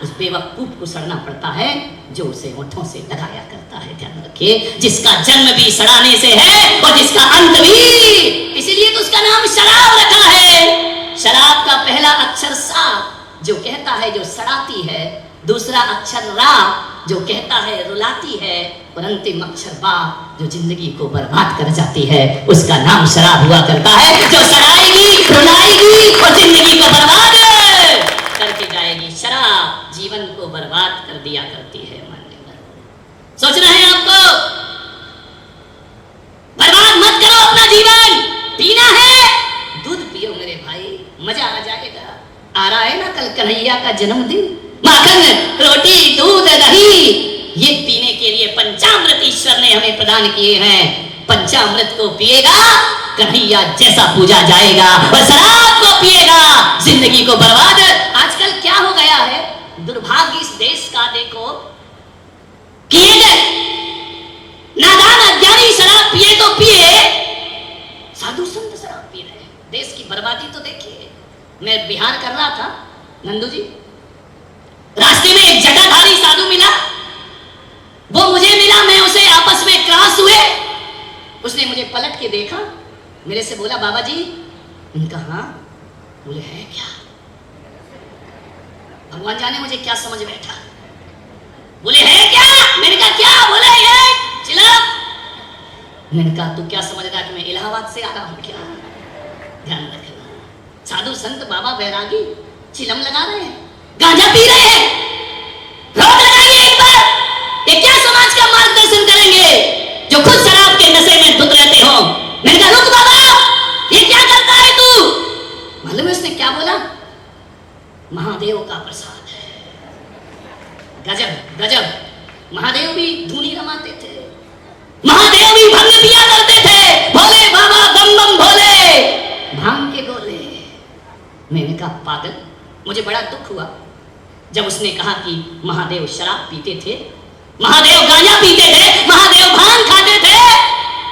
[SPEAKER 1] उस बेवकूफ को सड़ना पड़ता है जो उसे होठों से लगाया करता है। ध्यान रखिए, जिसका जन्म भी सड़ाने से है और जिसका अंत भी, इसीलिए तो उसका नाम शराब रखा है। शराब का पहला अक्षर सा जो कहता है जो सड़ाती है, दूसरा अक्षर रा जो कहता है रुलाती है, और अंतिम अक्षर बा जो जिंदगी को बर्बाद कर जाती है। उसका नाम शराब हुआ करता है, जो सड़ाएगी, रुलाएगी और जिंदगी को बर्बाद करके जाएगी। शराब जीवन को बर्बाद कर दिया करती है। सोचना है आपको, बर्बाद मत करो अपना जीवन। पीना है, दूध पियो मेरे भाई, मजा आ जाएगा। आ रहा है ना कल कन्हैया का जन्मदिन, माखन रोटी दूध दही ये पीने के लिए पंचामृत ईश्वर ने हमें प्रदान किए हैं। पंचामृत को पिएगा कन्हैया जैसा पूजा जाएगा, और शराब को पिएगा जिंदगी को बर्बाद। आजकल क्या हो गया है, दुर्भाग्य इस देश का देखो, किए गए नादान अज्ञानी शराब पिए तो पिए, साधु संत शराब पी रहे। देश की बर्बादी तो देखिए। मैं बिहार कर रहा था नंदू जी, रास्ते में एक जटाधारी साधु मिला, वो मुझे मिला, मैं उसे, आपस में क्रॉस हुए। उसने मुझे पलट के देखा, मेरे से बोला बाबा जी। उनका हाँ, बोले है क्या, भगवान जाने मुझे क्या समझ बैठा। बोले है क्या, मैंने कहा क्या, बोले ये चिलम। मैंने कहा तू क्या समझ रहा कि मैं इलाहाबाद से आ रहा हूं क्या। ध्यान रखना, साधु संत बाबा बैरागी चिलम लगा रहे हैं, गांजा पी रहे हैं। रोक लगाइए एक बार, ये क्या समाज का मार्गदर्शन करेंगे जो खुद शराब के नशे में धुत रहते हो। मैंने कहा रुक बाबा, ये क्या करता है तू। मालूम है उसने क्या बोला, महादेव का प्रसाद है। गजब गजब, महादेव भी धुनी रमाते थे, महादेव भी भंग पिया करते थे। भोले बाबा बम बम भोले, भांग के गोले। मैंने कहा पागल। मुझे बड़ा दुख हुआ जब उसने कहा कि महादेव शराब पीते थे, महादेव गांजा पीते थे, महादेव भांग खाते थे,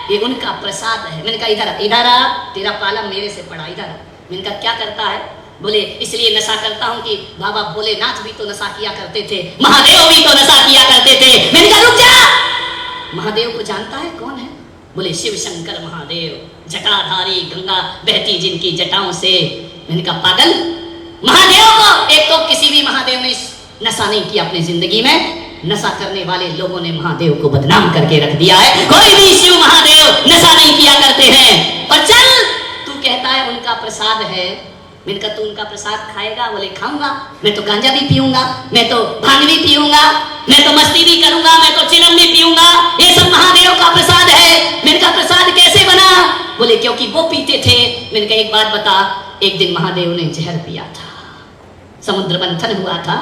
[SPEAKER 1] ये उनका प्रसाद है। मैंने कहा इधर इधर आ, तेरा पाला मेरे से पड़ा, इधर आ। मैंने कहा क्या करता है, बोले इसलिए नशा करता हूं कि बाबा भोलेनाथ भी तो नशा किया करते थे, महादेव भी तो नशा किया करते थे। मैंने कहा रुक जा, महादेव को जानता है कौन है। बोले शिव शंकर महादेव, जटाधारी, गंगा बहती जिनकी जटाओं से। मैंने कहा पागल, महादेव को, एक तो किसी भी महादेव ने नशा नहीं किया अपनी जिंदगी में, नशा करने वाले लोगों ने महादेव को बदनाम करके रख दिया है। कोई भी शिव महादेव नशा नहीं किया करते हैं। और चल तू कहता है उनका प्रसाद है। मैंने कहा तू उनका प्रसाद खाएगा, बोले खाऊंगा, मैं तो गांजा भी पीऊंगा, मैं तो भांग भी पीऊंगा, मैं तो मस्ती भी करूंगा, मैं तो चिलम भी पीऊंगा, ये सब महादेव का प्रसाद है। मैंने कहा प्रसाद कैसे बना, बोले क्योंकि वो पीते थे। मैंने कहा एक बात बता, एक दिन महादेव ने जहर पिया था, समुद्र मंथन हुआ था,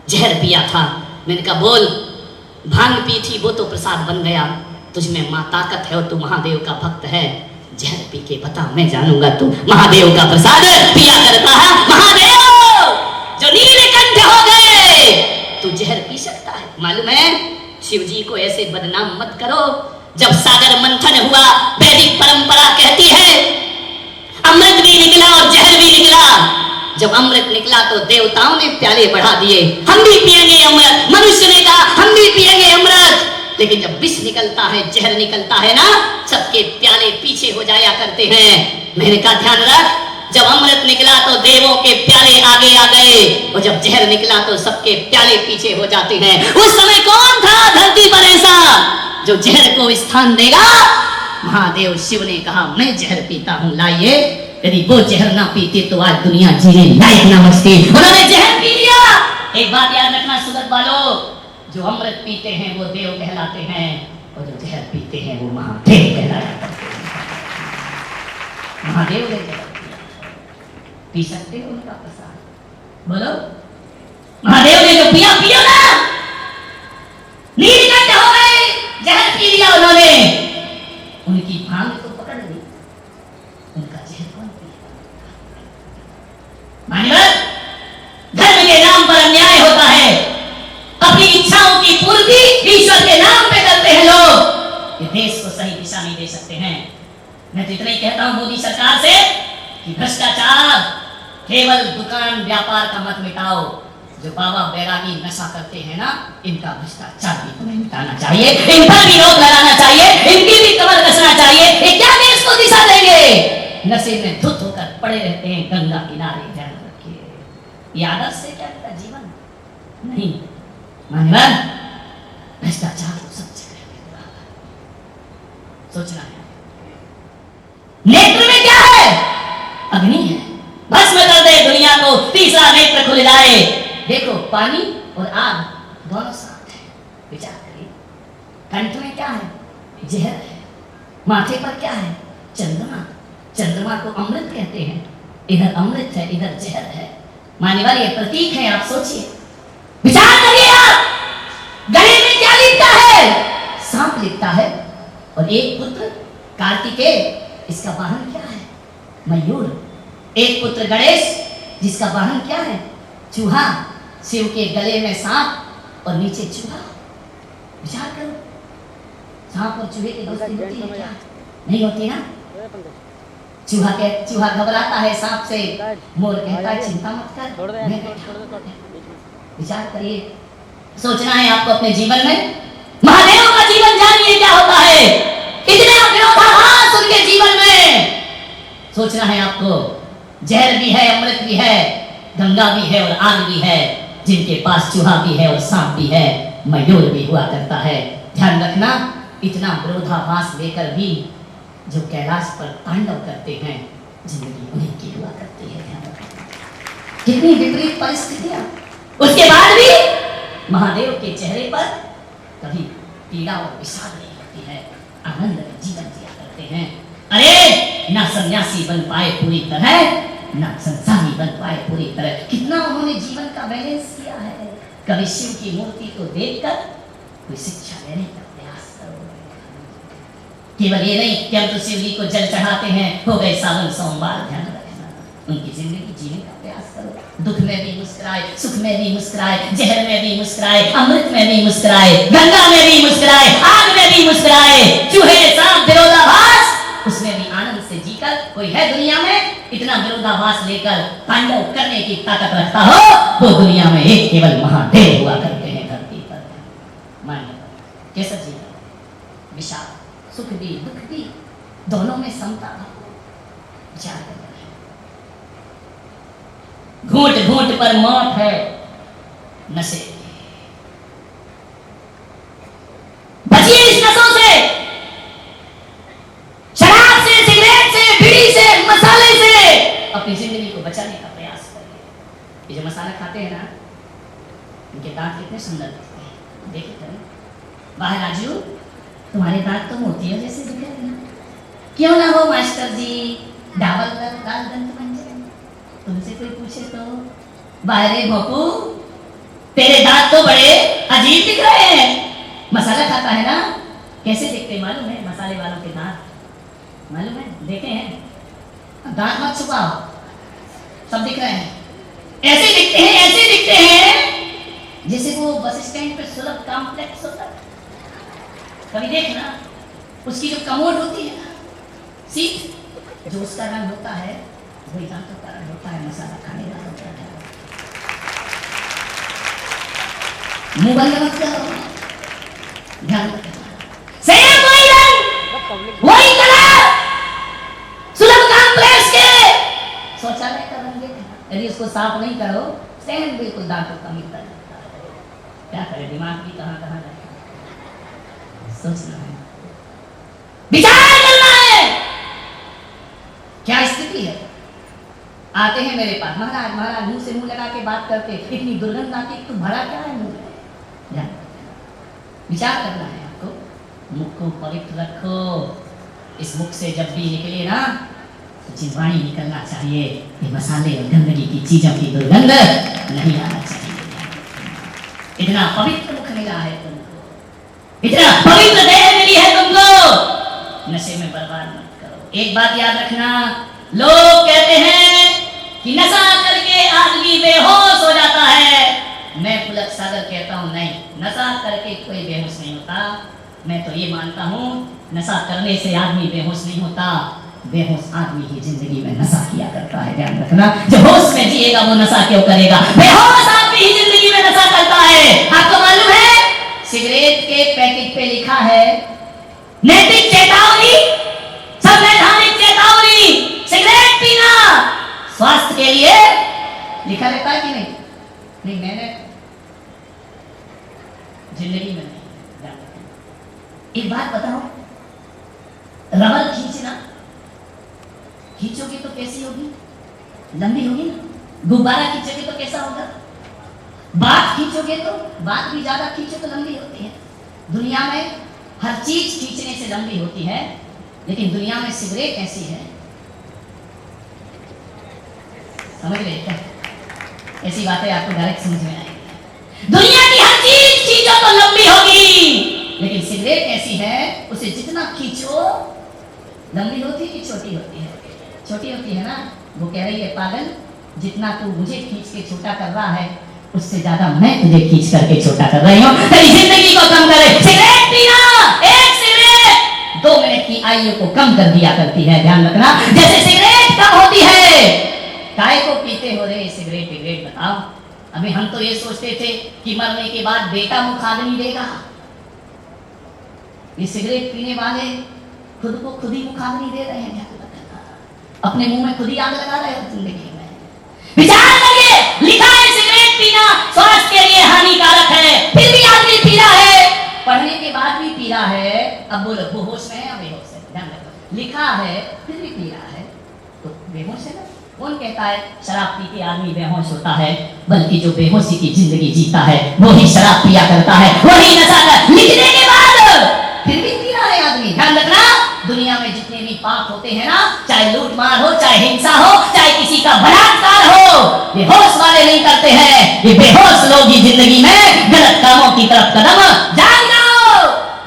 [SPEAKER 1] जहर पिया था। मैंने कहा बोल, भांग पी थी वो तो प्रसाद बन गया, तुझमें मां ताकत है और तू महादेव का भक्त है, जहर पी के बता, मैं जानूंगा तू महादेव का प्रसाद पिया करता है। महादेव जो नीलकंठ हो गए, तू जहर पी सकता है। मालूम है, शिव जी को ऐसे बदनाम मत करो। जब सागर मंथन हुआ, वैदिक परंपरा कहती है अमृत भी निकला और जहर भी निकला। जब अमृत निकला तो देवताओं ने प्याले बढ़ा दिए, हम भी पिएंगे अमृत। मनुष्य ने कहा हम भी पिएंगे अमृत। लेकिन जब विष निकलता है, जहर निकलता है ना, सबके प्याले पीछे हो जाया करते हैं। मैंने कहा ध्यान रख, जब अमृत निकला तो देवों के प्याले आगे आ गए, और जब जहर निकला तो सबके प्याले पीछे हो जाते हैं। उस समय कौन था धरती पर ऐसा जो जहर को स्थान देगा। महादेव शिव ने कहा मैं जहर पीता हूं, लाइए। यदि वो जहर ना पीते तो आज दुनिया जीने लायक ना बचती। उन्होंने जहर पी लिया। एक बात याद रखना सुगत वालों, जो अमृत पीते हैं वो देव कहलाते हैं, और जो जहर पीते हैं वो महादेव कहलाते हैं। महादेव ने जहर पी सकते हो उनका प्रसाद, बोलो। महादेव ने जो पिया, पियो ना। नीलकंठ हो गए, जहर पी लिया उन्होंने, उनकी भांग तो पकड़ ली, उनका जहर कौन पिया। मानव धर्म के नाम पर अन्याय होता है, अपनी इच्छाओं की पूर्ति ईश्वर के नाम पे करते हैं लोग। ये देश को सही दिशा नहीं दे सकते हैं। मैं तो इतना ही कहता हूं मोदी सरकार से कि भ्रष्टाचार केवल दुकान व्यापार का मत मिटाओ, जो बाबा बैरागी नशा करते हैं ना, इनका भ्रष्टाचार भी तुम्हें मिटाना चाहिए, इन पर भी रोक लगाना चाहिए, इनकी भी कमर कसना चाहिए। ये क्या देश को दिशा देंगे? नशे में धुत होकर पड़े रहते हैं गंगा किनारे। ध्यान रखिए, ये आदर्श से क्या का जीवन नहीं। मान्यवर, भ्रष्टाचार को सब जगह सोचना है। नेत्र में क्या है? अग्नि है, भस्म कर दे दुनिया को, तीसरा नेत्र खुल जाए। देखो, पानी और आग दोनों साथ है, विचार करिए। कंठ में क्या है? जहर है। माथे पर क्या है? चंद्रमा। चंद्रमा को अमृत कहते हैं, इधर अमृत है, इधर जहर है। मान्यवर, ये प्रतीक है, आप सोचिए, विचार करिए। आप गले में क्या लिखता है? सांप लिखता है। और एक पुत्र कार्तिकेय, इसका वाहन क्या है? मयूर। एक पुत्र गणेश, जिसका वाहन क्या है? चूहा। शिव के गले में सांप और नीचे चूहा। विचार करो, सांप और चूहे की दोस्ती होती है क्या? नहीं होती ना। चूहा घबराता है सांप से, मोर कहता है चिंता मत कर। विचार करिए, सोचना है आपको अपने जीवन में। महादेव का जीवन जानिए क्या होता है। इतने विरोधाभास उनके जीवन में। सोचना है आपको, जहर भी है, अमृत भी है, गंगा भी है और आग भी है, जिनके पास चूहा भी है और सांप भी है, मयूर भी हुआ करता है। ध्यान रखना, इतना विरोधाभास लेकर भी जो कैलाश पर तांडव करते हैं, जिंदगी उन्हीं की हुआ करती है। ध्यान रखना, कितनी विपरीत परिस्थितियां। उसके बाद भी महादेव के चेहरे पर कभी पीड़ा और विषाद नहीं होती है, आनंद में जीवन जिया करते हैं। अरे, ना सन्यासी बन पाए पूरी तरह, ना संसारी बन पाए पूरी तरह। कितना उन्होंने जीवन का बैलेंस किया है। कभी शिव की मूर्ति को देखकर कोई शिक्षा लेने का प्रयास करो। केवल ये नहीं कि हम तो शिव जी को जल चढ़ाते हैं, हो गए सावन सोमवार। ध्यान रखना, उनकी जिंदगी जीने का प्रयास करो। दुख में भी मुस्कुराए, सुख में भी मुस्कुराए, जहर में भी मुस्कुराए, अमृत में भी मुस्कुराए, गंगा में भी मुस्कुराए, आग में भी मुस्कुराए। चूहे, सांप, विरोधाभास, उसमें भी आनंद से जीकर कोई है दुनिया में इतना विरोधाभास लेकर तांडव करने की ताकत रखता हो, वो दुनिया में एक केवल महादेव हुआ करते हैं धरती पर। मानिए, कैसा जीवन, विषाद, सुख भी दुख भी, दोनों में समता विचार करना है। घूंट घूंट पर मौत है, नशे बचिए इस नशों से, शराब से, सिगरेट से, बीड़ी से, मसाले से अपनी जिंदगी को बचाने का प्रयास करिए। ये जो मसाला खाते हैं ना, इनके दांत कितने सुंदर दिखते हैं, देखिए करें। वाह राजू, तुम्हारे दांत तो मोतियों जैसे दिख रहे हैं। क्यों ना हो मास्टर जी, डाबल लाल दंत मंजन। तुमसे कोई पूछे तो, वाह रे भोपू, तेरे दांत तो बड़े अजीब दिख रहे हैं। मसाला खाता है ना, कैसे दिखते मालूम है? मसाले वालों के दांत मालूम है, देखे हैं? दांत मत छुपाओ, सब दिख रहे हैं। ऐसे दिखते हैं, ऐसे दिखते हैं जैसे वो बस स्टैंड पे सुलभ कॉम्प्लेक्स होता है। कभी देखना, उसकी जो कमोड होती है ना, सीट, जो उसका रंग होता है वही दांतों का रंग होता है। मसाला खाने वाला होता है। मुंह बंद मत करो, ध्यान रखना। सेम वही रंग, वही कलर, सुलभ कॉम्प्लेक्स के शौचालय का रंग देखना। यदि उसको साफ नहीं करो, सेम बिल्कुल दांतों का मिलता जाता है। क्या करे, दिमाग भी कहाँ कहाँ जाए, सोचना है, विचार करना है। क्या स्थिति है? आते हैं मेरे पास, महाराज महाराज, मुंह से मुंह लगा के बात करते, इतनी दुर्गंध आती, तो भरा क्या है मुंह में? विचार करना है आपको। मुख को पवित्र रखो। इस मुख से जब भी निकले ना, तो जिह्वाणी निकलना चाहिए। ये मसाले और गंदगी की चीजों की दुर्गंध नहीं आना चाहिए। इतना पवित्र मुख मिला है तुमको, इतना पवित्र देह मिली है तुमको, नशे में बर्बाद मत करो। एक बात याद रखना, लोग कहते हैं कि नशा करके आदमी बेहोश हो जाता है। मैं पुलक सागर कहता हूँ, नहीं, नशा करके कोई बेहोश नहीं होता। मैं तो ये मानता हूँ, नशा करने से आदमी बेहोश नहीं होता, बेहोश आदमी ही जिंदगी में नशा किया करता है। ध्यान रखना, जो होश में जिएगा वो नशा क्यों करेगा? बेहोश आदमी ही जिंदगी नशा करता है। आपको मालूम है सिगरेट के पैकेट पे लिखा है नैतिक चेतावनी, संवैधानिक चेतावनी, सिगरेट पीना स्वास्थ्य के लिए लिखा रहता है कि नहीं? नहीं, मैंने जिंदगी में नहीं। एक बात बताओ, रबर खींचना, खींचोगे तो कैसी होगी? लंबी होगी ना। गुब्बारा खींचोगे तो कैसा होगा? बात खींचोगे तो, बात भी ज्यादा खींचो तो लंबी होती है। दुनिया में हर चीज खींचने से लंबी होती है, लेकिन दुनिया में सिगरेट ऐसी है, समझ रहे क्या? ऐसी बातें आपको डायरेक्ट समझ में आएगी। दुनिया की हर चीज खींचो तो लंबी होगी, लेकिन सिगरेट ऐसी है, उसे जितना खींचो लंबी होती है कि छोटी होती है? छोटी होती है ना। वो कह रही है पागल, जितना तू मुझे खींच के छोटा कर रहा है, उससे ज्यादा मैं तुझे खींच करके छोटा कर रही हूँ। तेरी जिंदगी को कम करे। सिगरेट पीना, एक सिगरेट 2 मिनट की आयु को कम कर दिया करती है, ध्यान रखना। जैसे सिगरेट कम होती है, काय को पीते हो रे सिगरेट? सिगरेट बताओ। अभी हम तो ये सोचते थे कि मरने के बाद बेटा मुखाग्नि देगा। ये सिगरेट पीने वाले खुद को खुद ही मुखाग्नि दे रहे हैं, अपने मुंह में खुद ही आग लगा रहे हो जिंदगी में। विचार करिए, लिखा है सिगरेट पीना स्वास्थ्य के लिए हानिकारक है, फिर भी आदमी पी रहा है। पढ़ने के बाद भी पी रहा है। अब बोलो वो होश में है या बेहोश है? ध्यान रखो, लिखा है फिर भी पी रहा है तो बेहोश है ना। कौन कहता है शराब पी के आदमी बेहोश होता है? बल्कि जो बेहोशी की जिंदगी जीता है वो ही शराब पिया करता है, वही नशा कर। लिखने के बाद फिर भी पी रहा है आदमी। ध्यान रखना, दुनिया में जितने भी पाप होते हैं ना, चाहे लूट मार हो, चाहे हिंसा हो, चाहे किसी का बलात्कार हो, ये होश वाले नहीं करते हैं। ये बेहोश लोग ही जिंदगी में गलत कामों की तरफ कदम जान जाओ।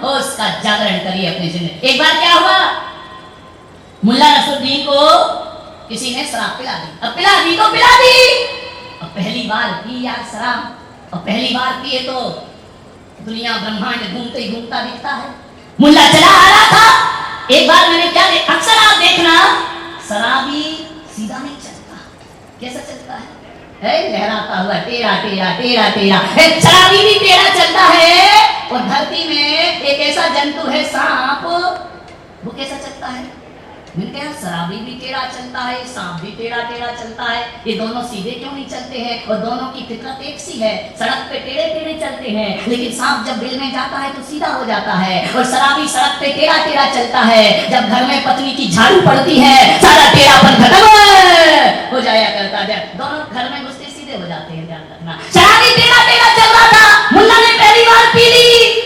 [SPEAKER 1] होश का जागरण करिए अपनी जिंदगी। एक बार क्या हुआ, मुल्ला नसरुद्दीन को किसी ने शराब पिला दी। अब पिला दी तो पिला दी, अब पहली बार पी यार शराब, और पहली बार पिए तो दुनिया ब्रह्मांड घूमते ही घूमता दिखता है। मुल्ला चला आ रहा था। एक बार मैंने क्या देखा, अक्सर आप देखना शराबी सीधा नहीं चलता, कैसा चलता है? लहराता हुआ टेढ़ा टेढ़ा टेढ़ा टेढ़ा। शराबी भी टेढ़ा चलता है। और धरती में एक ऐसा जंतु है सांप, वो कैसा चलता है? मैंने कहा शराबी भी टेढ़ा चलता है, सांप भी टेढ़ा टेढ़ा चलता है, ये दोनों सीधे क्यों नहीं चलते हैं? और दोनों की फितरत एक सी है, सड़क पे टेढ़े टेढ़े चलते हैं, लेकिन सांप जब बिल में जाता है तो सीधा हो जाता है, और शराबी सड़क पे टेढ़ा टेढ़ा चलता है। जब घर में पत्नी की झाड़ू पड़ती है, सारा टेढ़ापन खत्म हो जाया करता है, दोनों घर में घुसते सीधे हो जाते हैं। ध्यान रखना, शराबी टेढ़ा टेढ़ा चल रहा था, मुल्ला ने पहली बार पी ली।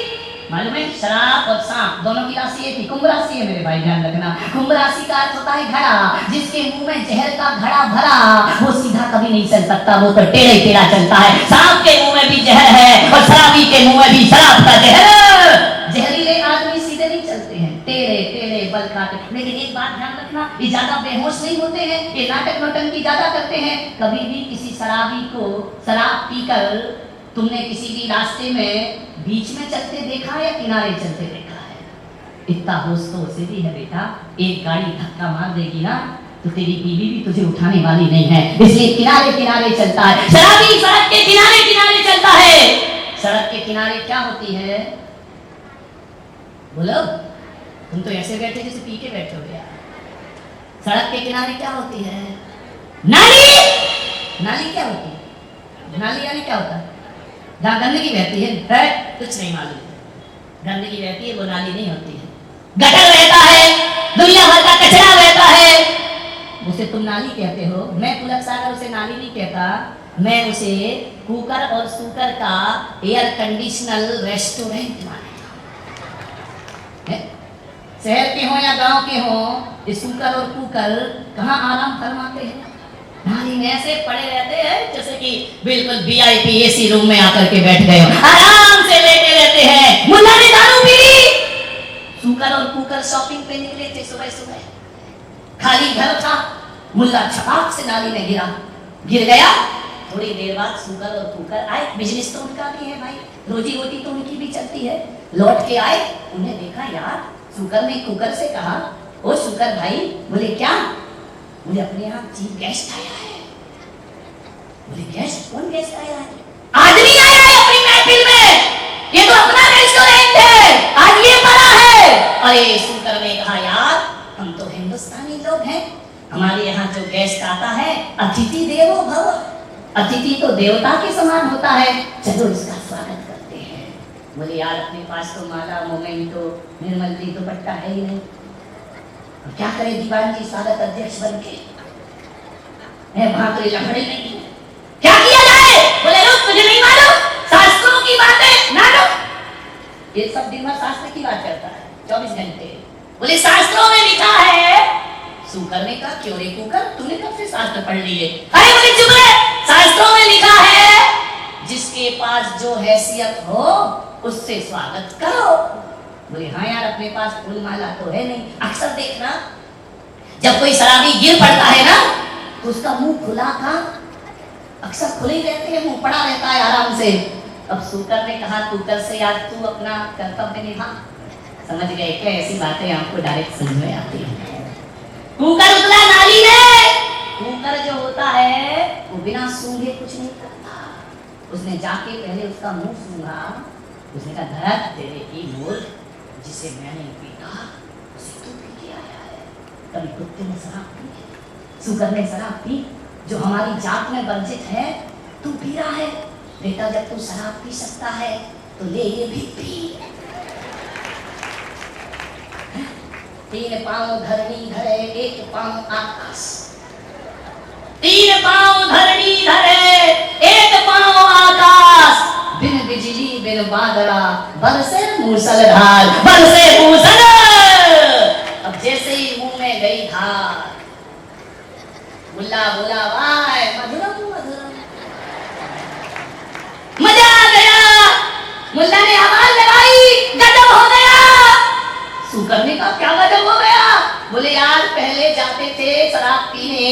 [SPEAKER 1] मालूम है शराब और सांप दोनों की राशि एक ही, कुंभ राशि है मेरे भाई, ध्यान रखना। कुंभ राशि का अर्थ होता है घड़ा, जिसके मुंह में जहर का घड़ा भरा, वो सीधा कभी नहीं चल सकता, वो तो टेढ़े टेढ़ा चलता है। सांप के मुंह में भी जहर है और शराबी के मुंह में भी शराब का जहर। जहरीले आदमी सीधे नहीं चलते हैं, टेढ़े टेढ़े बल खाते। लेकिन एक बात ध्यान रखना, ये ज्यादा बेहोश नहीं होते हैं, ये नाटक नौटंकी ज्यादा करते हैं। कभी भी किसी शराबी को शराब पीकर तुमने किसी भी रास्ते में बीच में चलते देखा है या किनारे चलते देखा है? इतना होश तो उसे भी है बेटा, एक गाड़ी धक्का मार देगी ना तो तेरी बीवी भी तुझे उठाने वाली नहीं है, इसलिए किनारे किनारे चलता है। शराबी सड़क के किनारे किनारे चलता है। सड़क के किनारे क्या होती है? बोलो, तुम तो ऐसे बैठे जैसे पी के बैठे हो यार। सड़क के किनारे क्या होती है? नाली। नाली क्या होती है? नाली यानी क्या होता है? जहाँ गंदगी बहती है, कुछ नहीं मालूम। गंदगी बहती है वो नाली नहीं होती है, गटर रहता है, दुनिया भर का कचरा रहता है, उसे तुम नाली कहते हो। मैं पुलक सागर उसे नाली नहीं कहता, मैं उसे कुकर और सुकर का एयर कंडीशनल रेस्टोरेंट मानता हूं। शहर के हो या गांव के हो, कुकर और कुकर कहाँ आराम फरमाते हैं? नाली में ऐसे पड़े रहते हैं जैसे कि बिल्कुल वीआईपी एसी रूम में आकर के बैठ गए हो, आराम से लेटे रहते हैं। मुल्ला ने दारू पी ली, सुकर और कुकर शॉपिंग पे निकले थे सुबह सुबह, खाली घर था, मुल्ला छपाक से नाली में गिर गया। थोड़ी देर बाद सुकर और कुकर आए, बिजनेस तो उनका भी है भाई, रोजी रोटी तो उनकी भी चलती है। लौट के आए, उन्हें देखा यार, सुकर ने कुकर से कहा, ओ सुकर भाई, बोले क्या? मुझे अपने यहाँ चीफ गेस्ट आया है। बोले गेस्ट? कौन गेस्ट आया है? आदमी आया अरे सूकर ने कहा यार हम तो हिंदुस्तानी लोग हैं, हमारे यहाँ जो गेस्ट आता है अतिथि देवो भव, अतिथि तो देवता के समान होता है, चलो इसका स्वागत करते हैं। बोले यार अपने पास तो माला मोमेंटो निर्मल दी दुपट्टा है ही नहीं, और क्या करे दीवान जी स्वागत अध्यक्ष बन के, वहां तो लफड़े नहीं है, क्या किया जाए? बोले लोग तुझे नहीं मालूम, शास्त्रों की बातें ना लो, ये सब दिन भर शास्त्र की बात करता है 24 घंटे। बोले शास्त्रों में लिखा है, सूकर ने कहा क्यों रे कुकर, तूने कब से शास्त्र पढ़ लिए? अरे बोले चुप रहे, शास्त्रों में लिखा है जिसके पास जो हैसियत हो उससे स्वागत करो। बोले हाँ यार अपने पास फूल माला तो है नहीं। अक्सर देखना जब कोई शराबी गिर पड़ता है ना तो उसका मुंह खुला था, अक्सर खुले ही रहते हैं, मुंह पड़ा रहता है आराम से। अब सूकर ने कहा कुकर से यार तू अपना कर्तव्य निभा। समझ गए क्या? ऐसी बातें आपको डायरेक्ट समझ में आती है। कुकर उतरा नाली में। कुकर जो होता है वो बिना सूंघे कुछ नहीं करता, उसने जाके पहले उसका मुंह सूंघा, उसने कहा धरत तेरे की मूर्ख, जिसे मैं नहीं पीता उसे तू पी के आया है। कभी कुत्ते ने शराब पी है, सूकर ने शराब पी, जो हमारी जात में वर्जित है तू पी रहा है। बेटा जब तू शराब पी सकता है तो ले ये भी पी। 3 पांव धरनी धरे 1 पांव आकाश, 3 पांव धरनी धरे 1 पांव आकाश, बिन बिजली बिन बादरा बरसे मूसलधार, बरसे मूसल। अब जैसे ही मुंह में गई धार, मुल्ला बोला वाह मधुरम मधुरम, मजा आ गया। मुल्ला ने आवाज लगाई गजब हो गया। सूकर ने कहा क्या गजब हो गया? बोले यार पहले जाते थे शराब पीने,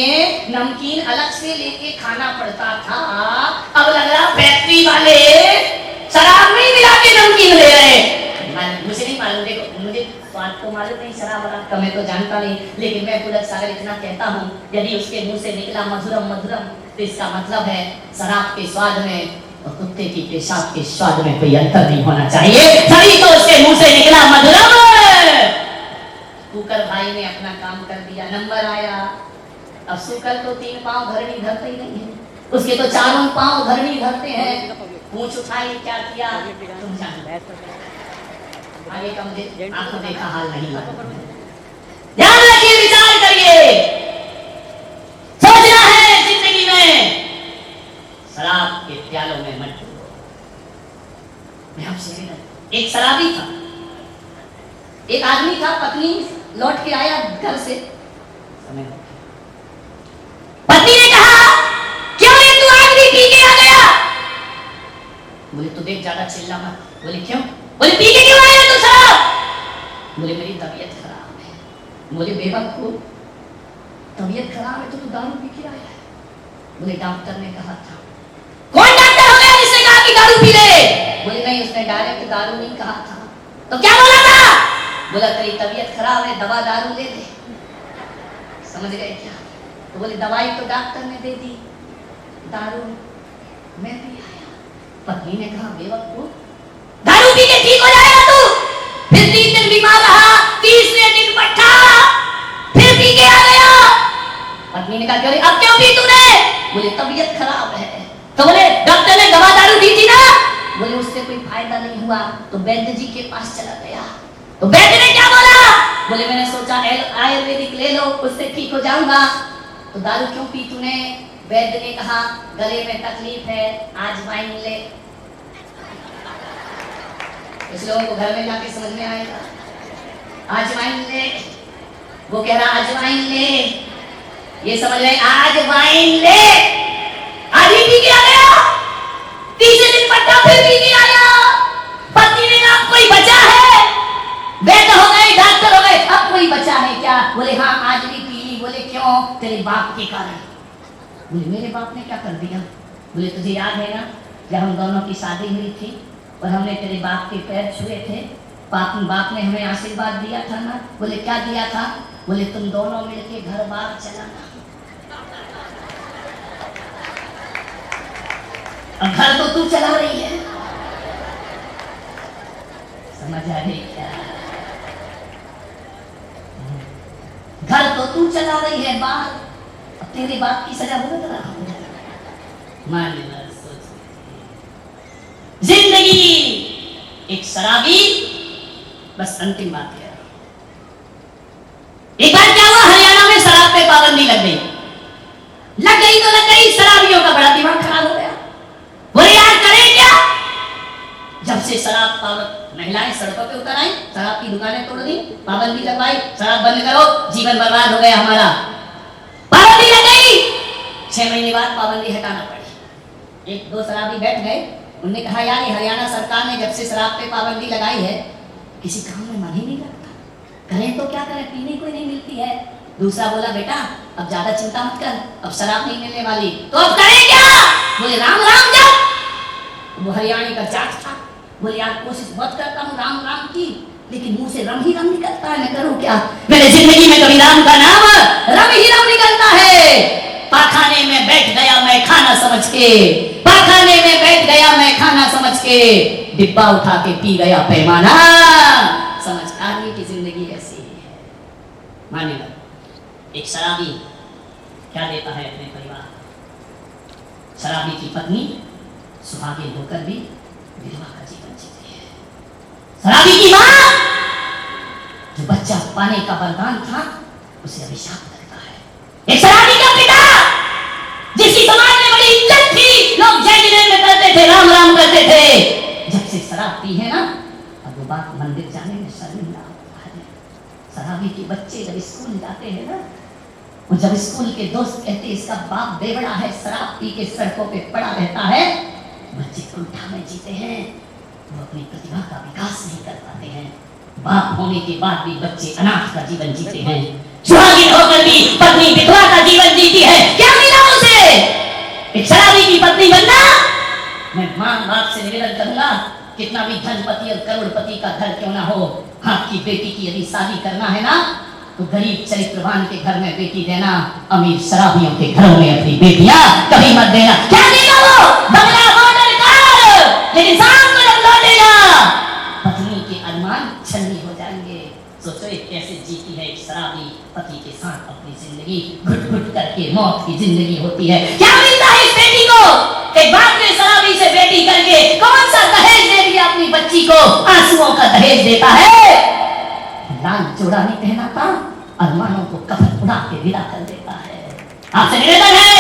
[SPEAKER 1] नमकीन अलग से लेके खाना पड़ता था, अब लग रहा फैक्ट्री वाले शराब में मिला के नमकीन दे रहे हैं। मुझे नहीं मालूम, देखो मुझे बात को मालूम नहीं, शराब वराब का मैं तो जानता नहीं, लेकिन मैं पुलक सागर इतना कहता हूँ यदि उसके मुंह से निकला मधुरम मधुरम तो इसका मतलब है शराब के स्वाद में और कुत्ते की पेशाब के स्वाद में कोई अंतर नहीं होना चाहिए, तभी तो उसके मुंह से निकला मधुरम। कुकर भाई ने अपना काम कर दिया, नंबर आया। अब सूकर तो 3 पांव धरनी धरते ही नहीं है, उसके तो 4 पांव धरनी धरते हैं। पूंछ उठाई, क्या किया तुम जानो, आगे का मुझे आंखों देखा हाल नहीं। ध्यान रखिए, विचार करिए, सोचना है जिंदगी में, शराब के प्यालों में मत डूबो। मैं आपसे एक शराबी था, एक आदमी था, पत्नी लौट के आया घर से, पत्नी ने कहा क्यों रे तू आदमी पी के आ गया? बोले तू देख ज्यादा चिल्ला मत। बोले क्यों? बोले पी के क्यों आया तू शराब? बोले मेरी तबीयत खराब है। बोले बेवकूफ, तबीयत खराब है तो तू दारू पी के आया है? बोले डॉक्टर ने कहा था। कौन डॉक्टर हो गया जिसने कहा कि दारू पी ले? बोले नहीं, उसने डायरेक्ट दारू नहीं कहा था, तो क्या बोला था? बोला तेरी तबीयत खराब है, दवा दारू ले ले। समझ गए क्या? तो बोले दवाई तो डॉक्टर ने दे दी, दारू मैं पी आया। पत्नी ने कहा बेवकूफ, दारू पी के ठीक हो जाएगा तू? फिर 3 दिन बीमार रहा, 30वें दिन पट्टा, फिर पी के आ गया। पत्नी ने कहा अब क्यों पी तूने? बोले तबीयत खराब है। तो बोले डॉक्टर ने दवा दारू दी थी ना? बोले उससे कोई फायदा नहीं हुआ, तो वैद्य जी के पास चला गया। तो वैद्य ने क्या बोला? बोले मैंने सोचा आयुर्वेदिक ले लो, उससे ठीक हो जाऊंगा। तो दारू क्यों पी तूने? वैद्य ने कहा गले में तकलीफ है, अजवाइन ले। कुछ लोगों को घर में जाके समझ में आएगा, अजवाइन ले। वो कह रहा अजवाइन ले, ये समझ रहे अजवाइन ले। आज ही पी के आ गया, 30 दिन पट्टा, फिर पी के आया। पत्नी ने कहा कोई बचा है? वैद्य हो गए, डॉक्टर हो गए, अब कोई बचा है क्या? बोले हाँ आज भी पी ली। बोले क्यों? तेरे बाप के कारण। बोले मेरे बाप ने क्या कर दिया? बोले तुझे याद है ना जब हम दोनों की शादी हुई थी और हमने तेरे बाप के पैर छुए थे, बाप ने हमें आशीर्वाद दिया था ना? बोले क्या दिया था? बोले तुम दोनों मिलके घर बार चलाना। अब घर तो तू चला रही है, समझ आ रही क्या? घर तो तू चला रही है बाहर, तेरे बाप की सजा भुगत रहा हूं। जिंदगी एक शराबी, बस अंतिम बात है। एक बार क्या हुआ, हरियाणा में शराब पे पाबंदी लग गई तो लग गई। शराबियों का बड़ा दिमाग खराब हो गया, बोले यार करें क्या। जब से शराब महिलाएं सड़कों पे उतर आई, शराब की दुकानें तोड़ दी, पाबंदी लगवाई, शराब बंद करो, जीवन बर्बाद हो गया हमारा। पाबंदी लग गई, 6 महीने बाद पाबंदी हटाना पड़ी। एक दो शराबी बैठ गए, उन्होंने कहा यार ये हरियाणा सरकार ने जब से शराब पे पाबंदी लगाई है, किसी काम में मन ही नहीं लगता, करें तो क्या करें, पीने को नहीं मिलती है। दूसरा बोला बेटा अब ज्यादा चिंता मत कर, अब शराब नहीं मिलने वाली, तो अब करें क्या। बोले राम राम जप। वो हरियाणा का जाट था, बोले यार कोशिश बहुत करता हूँ राम राम की, लेकिन मुंह से रम ही रम निकलता है, मैं करूँ क्या। मेरे जिंदगी में कभी राम का नाम रम ही रम निकलता है। पाखाने में बैठ गया मैं खाना समझ के, पाखाने में बैठ गया मैं खाना समझ के, डिब्बा उठा के पी गया पैमाना समझ। आदमी की जिंदगी ऐसी ही है। मानेगा एक शराबी क्या देता है अपने परिवार, शराबी की पत्नी सुहागिन होकर भी विधवा का जीवन जीती है। शराबी की मां जो बच्चा पाने का वरदान था उसे अभिशाप करता है। एक शराबी का पिता जिसकी समाज में बड़ी इज्जत थी, लोग जय जय में करते थे, राम राम करते थे, जब से शराब पी है ना, अब वो बात मंदिर जाने में शर्मिंदा होता है। शराबी के बच्चे जब स्कूल जाते हैं ना, और जब स्कूल के दोस्त कहते इसका बाप बेवड़ा है, शराब पी के सड़कों पे पड़ा रहता है, बच्चे कुंठा में जीते हैं, वो अपनी प्रतिभा का विकास नहीं कर पाते हैं। बाप होने के बाद भी बच्चे अनाथ का जीवन जीते हैं, सुहागिन होकर भी पत्नी विधवा का जीवन जीती है। क्या मिला उसे? एक शराबी की पत्नी बनना। मैं मां बाप से निवेदन करूंगा, कितना भी धनपति और करोड़पति का घर क्यों ना हो, आपकी बेटी की यदि शादी करना है ना, तो गरीब चरित्रवान के घर में बेटी देना, अमीर शराबियों के घरों में अपनी बेटियां कभी मत देना। क्या देगा वो? बंगला होटल कार, लेकिन शाम को जब लौटेगा पत्नी के अरमान छलनी हो जाएंगे। सोचो एक कैसे जीती है एक शराबी पति के साथ अपनी जिंदगी, घुट घुट करके मौत की जिंदगी होती है। क्या मिलता है इस बेटी को? एक बाप ने शराबी से बेटी करके कौन सा दहेज दे दिया अपनी बच्ची को? आंसुओं का दहेज देता है, लाल जोड़ा नहीं पहनाता, अरमानों को कफन उड़ा के विदा कर देता है। आपसे निवेदन है,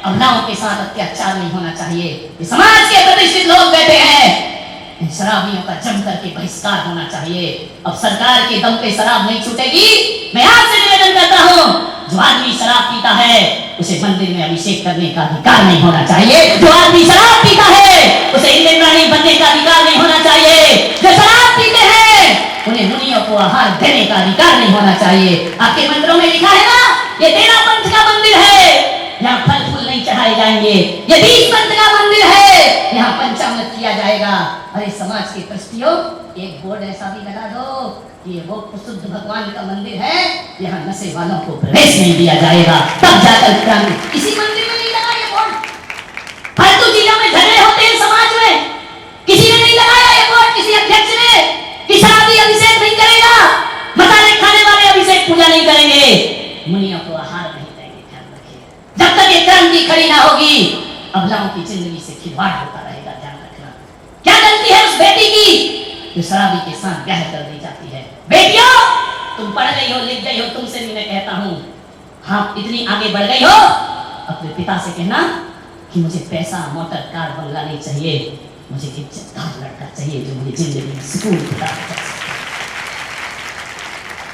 [SPEAKER 1] अबलाओं के साथ अत्याचार नहीं होना चाहिए। ये समाज के प्रतिष्ठित लोग बैठे हैं, इन शराबियों का जम करके बहिष्कार होना चाहिए। अब सरकार के दम पे शराब नहीं छूटेगी। मैं आपसे निवेदन करता हूँ, जो आदमी शराब पीता है उसे मंदिर में अभिषेक करने का अधिकार नहीं होना चाहिए। जो आदमी शराब पीता है उसे इंद्र रानी बनने का अधिकार नहीं होना चाहिए। जो शराब पीते हैं उन्हें मुनियों को आहार देने का अधिकार नहीं होना चाहिए। आपके मंदिरों में लिखा है ना, ये तेरा पंथ का मंदिर है, यहाँ फल फूल नहीं चढ़ाए जाएंगे। ये 20 पंथ का मंदिर है, यहाँ पंचामृत किया जाएगा। अरे समाज के ट्रस्टियों, एक बोर्ड ऐसा भी लगा दो कि ये वो शुद्ध भगवान का मंदिर है, यहाँ नशे वालों को प्रवेश नहीं दिया जाएगा, तब जाकर क्रांति। किसी मंदिर में नहीं लगा ये बोर्ड। फालतू चीजों में झगड़े होते हैं समाज में, किसी ने नहीं लगाया ये बोर्ड, किसी अध्यक्ष ने, कि शराबी अभिषेक नहीं करेगा, मसाले खाने वाले अभिषेक पूजा नहीं करेंगे, मुनियों को आहार नहीं देंगे। ध्यान रखिए, जब तक ये क्रांति खड़ी ना होगी, अबलाओं की जिंदगी से खिलवाड़ होता रहेगा। ध्यान रखना। क्या गलती है उस बेटी की जो शराबी के साथ ब्याह कर दी जाती है? बेटियों, तुम पढ़ गई हो, लिख गई हो, तुमसे भी मैं कहता हूँ, हाँ इतनी आगे बढ़ गई हो, अपने पिता से कहना कि मुझे पैसा, मोटर, कार, बंगला नहीं चाहिए, मुझे इज्जतदार लड़का चाहिए जो मुझे जिंदगी में सुकून प्रदान कर सके।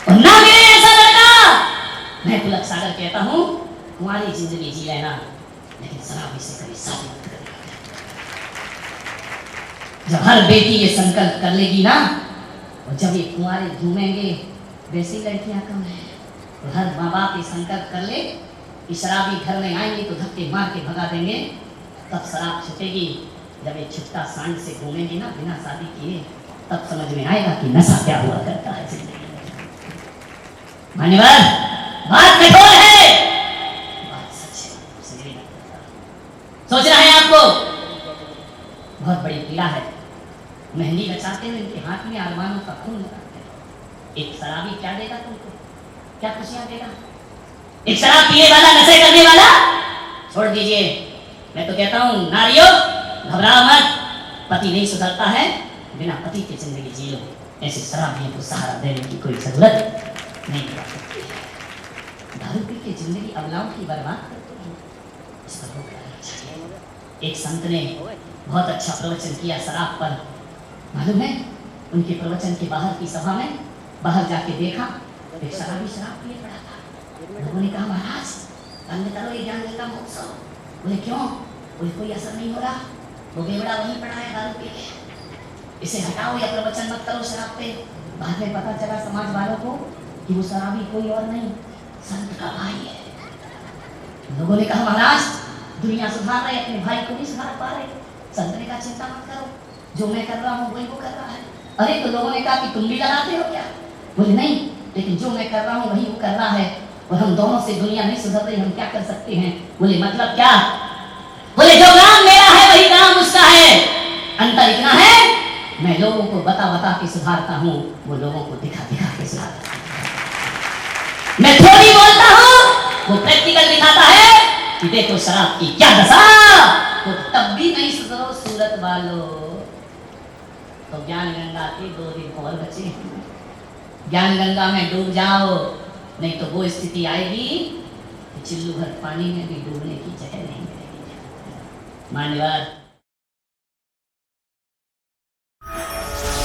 [SPEAKER 1] और ना मिले ऐसा लड़का, मैं पुलक सागर कहता हूँ, तुम्हारी जिंदगी जी लेना, लेकिन शराबी से कभी शादी मत करना। जब हर बेटी ये संकल्प कर लेगी ना, और जब ये कुंवारे घूमेंगे, वैसी लड़कियां कम है, और हर माँ बाप ये संकल्प कर ले कि शराबी घर में आएंगे तो धक्के मार के भगा देंगे, तब शराब छूटेगी। जब ये छुट्टा सांड से घूमेंगे ना बिना शादी किए, तब समझ में आएगा कि नशा क्या हुआ करता है जिंदगी में। मान्यवर, बात कठोर है, बात सच है, सोचना है आपको। बहुत बड़ी पीड़ा है, मेहंदी रचाते हुए इनके हाथ में अरमानों का खून लगाते हैं। एक शराबी क्या देगा तुमको? क्या खुशियां देगा? एक शराब पीने वाला, नशे करने वाला छोड़ दीजिए। मैं तो कहता हूं नारियों घबराओ मत, पति नहीं सुधरता है, बिना पति की जिंदगी जियो। ऐसे शराबियों को सहारा देने की कोई जरूरत नहीं है। दारू पी के जिंदगी अबलाओं की बर्बाद करते हैं, इस पर रोक लगानी चाहिए। एक संत ने बहुत अच्छा प्रवचन किया शराब पर, मालूम है? उनके प्रवचन के बाहर की सभा में बाहर जाके देखा, एक शराबी शराब पिए पड़ा था। लोगों ने कहा महाराज बंद करो ये ज्ञान का महोत्सव। बोले क्यों? बोले कोई असर नहीं हो रहा, वो बेवड़ा वहीं पड़ा है दारू पी के, इसे हटाओ या प्रवचन मत करो शराब पे। बाद में पता चला समाज वालों को कि वो शराबी कोई और नहीं, संत का भाई है। लोगों ने कहा महाराज दुनिया सुधार रहे, अपने भाई को नहीं सुधार पा रहे। संत ने कहा चिंता मत करो, जो मैं कर रहा हूँ वही वो कर रहा है। अरे तो लोगों ने कहा कि तुम भी लगाते हो क्या? बोले नहीं, लेकिन जो मैं कर रहा हूँ वही वो कर रहा है, और हम दोनों से दुनिया नहीं सुधर रही, हम क्या कर सकते हैं? बोले मतलब क्या? बोले जो काम मेरा है वही काम उसका है, अंतर इतना है मैं लोगों को बता बता के सुधारता हूँ, वो लोगों को दिखा दिखा के सुधारता है। मैं थोड़ी बोलता हूँ, वो प्रैक्टिकल दिखाता है कि देखो शराब की क्या दशा, तो तब भी नहीं सुधरो सूरत वालों। तो ज्ञान गंगा के 2 दिन और बचे हैं, ज्ञान गंगा में डूब जाओ, नहीं तो वो स्थिति आएगी कि चिल्लू भर पानी में भी डूबने की जगह नहीं मिलेगी। मान्यवर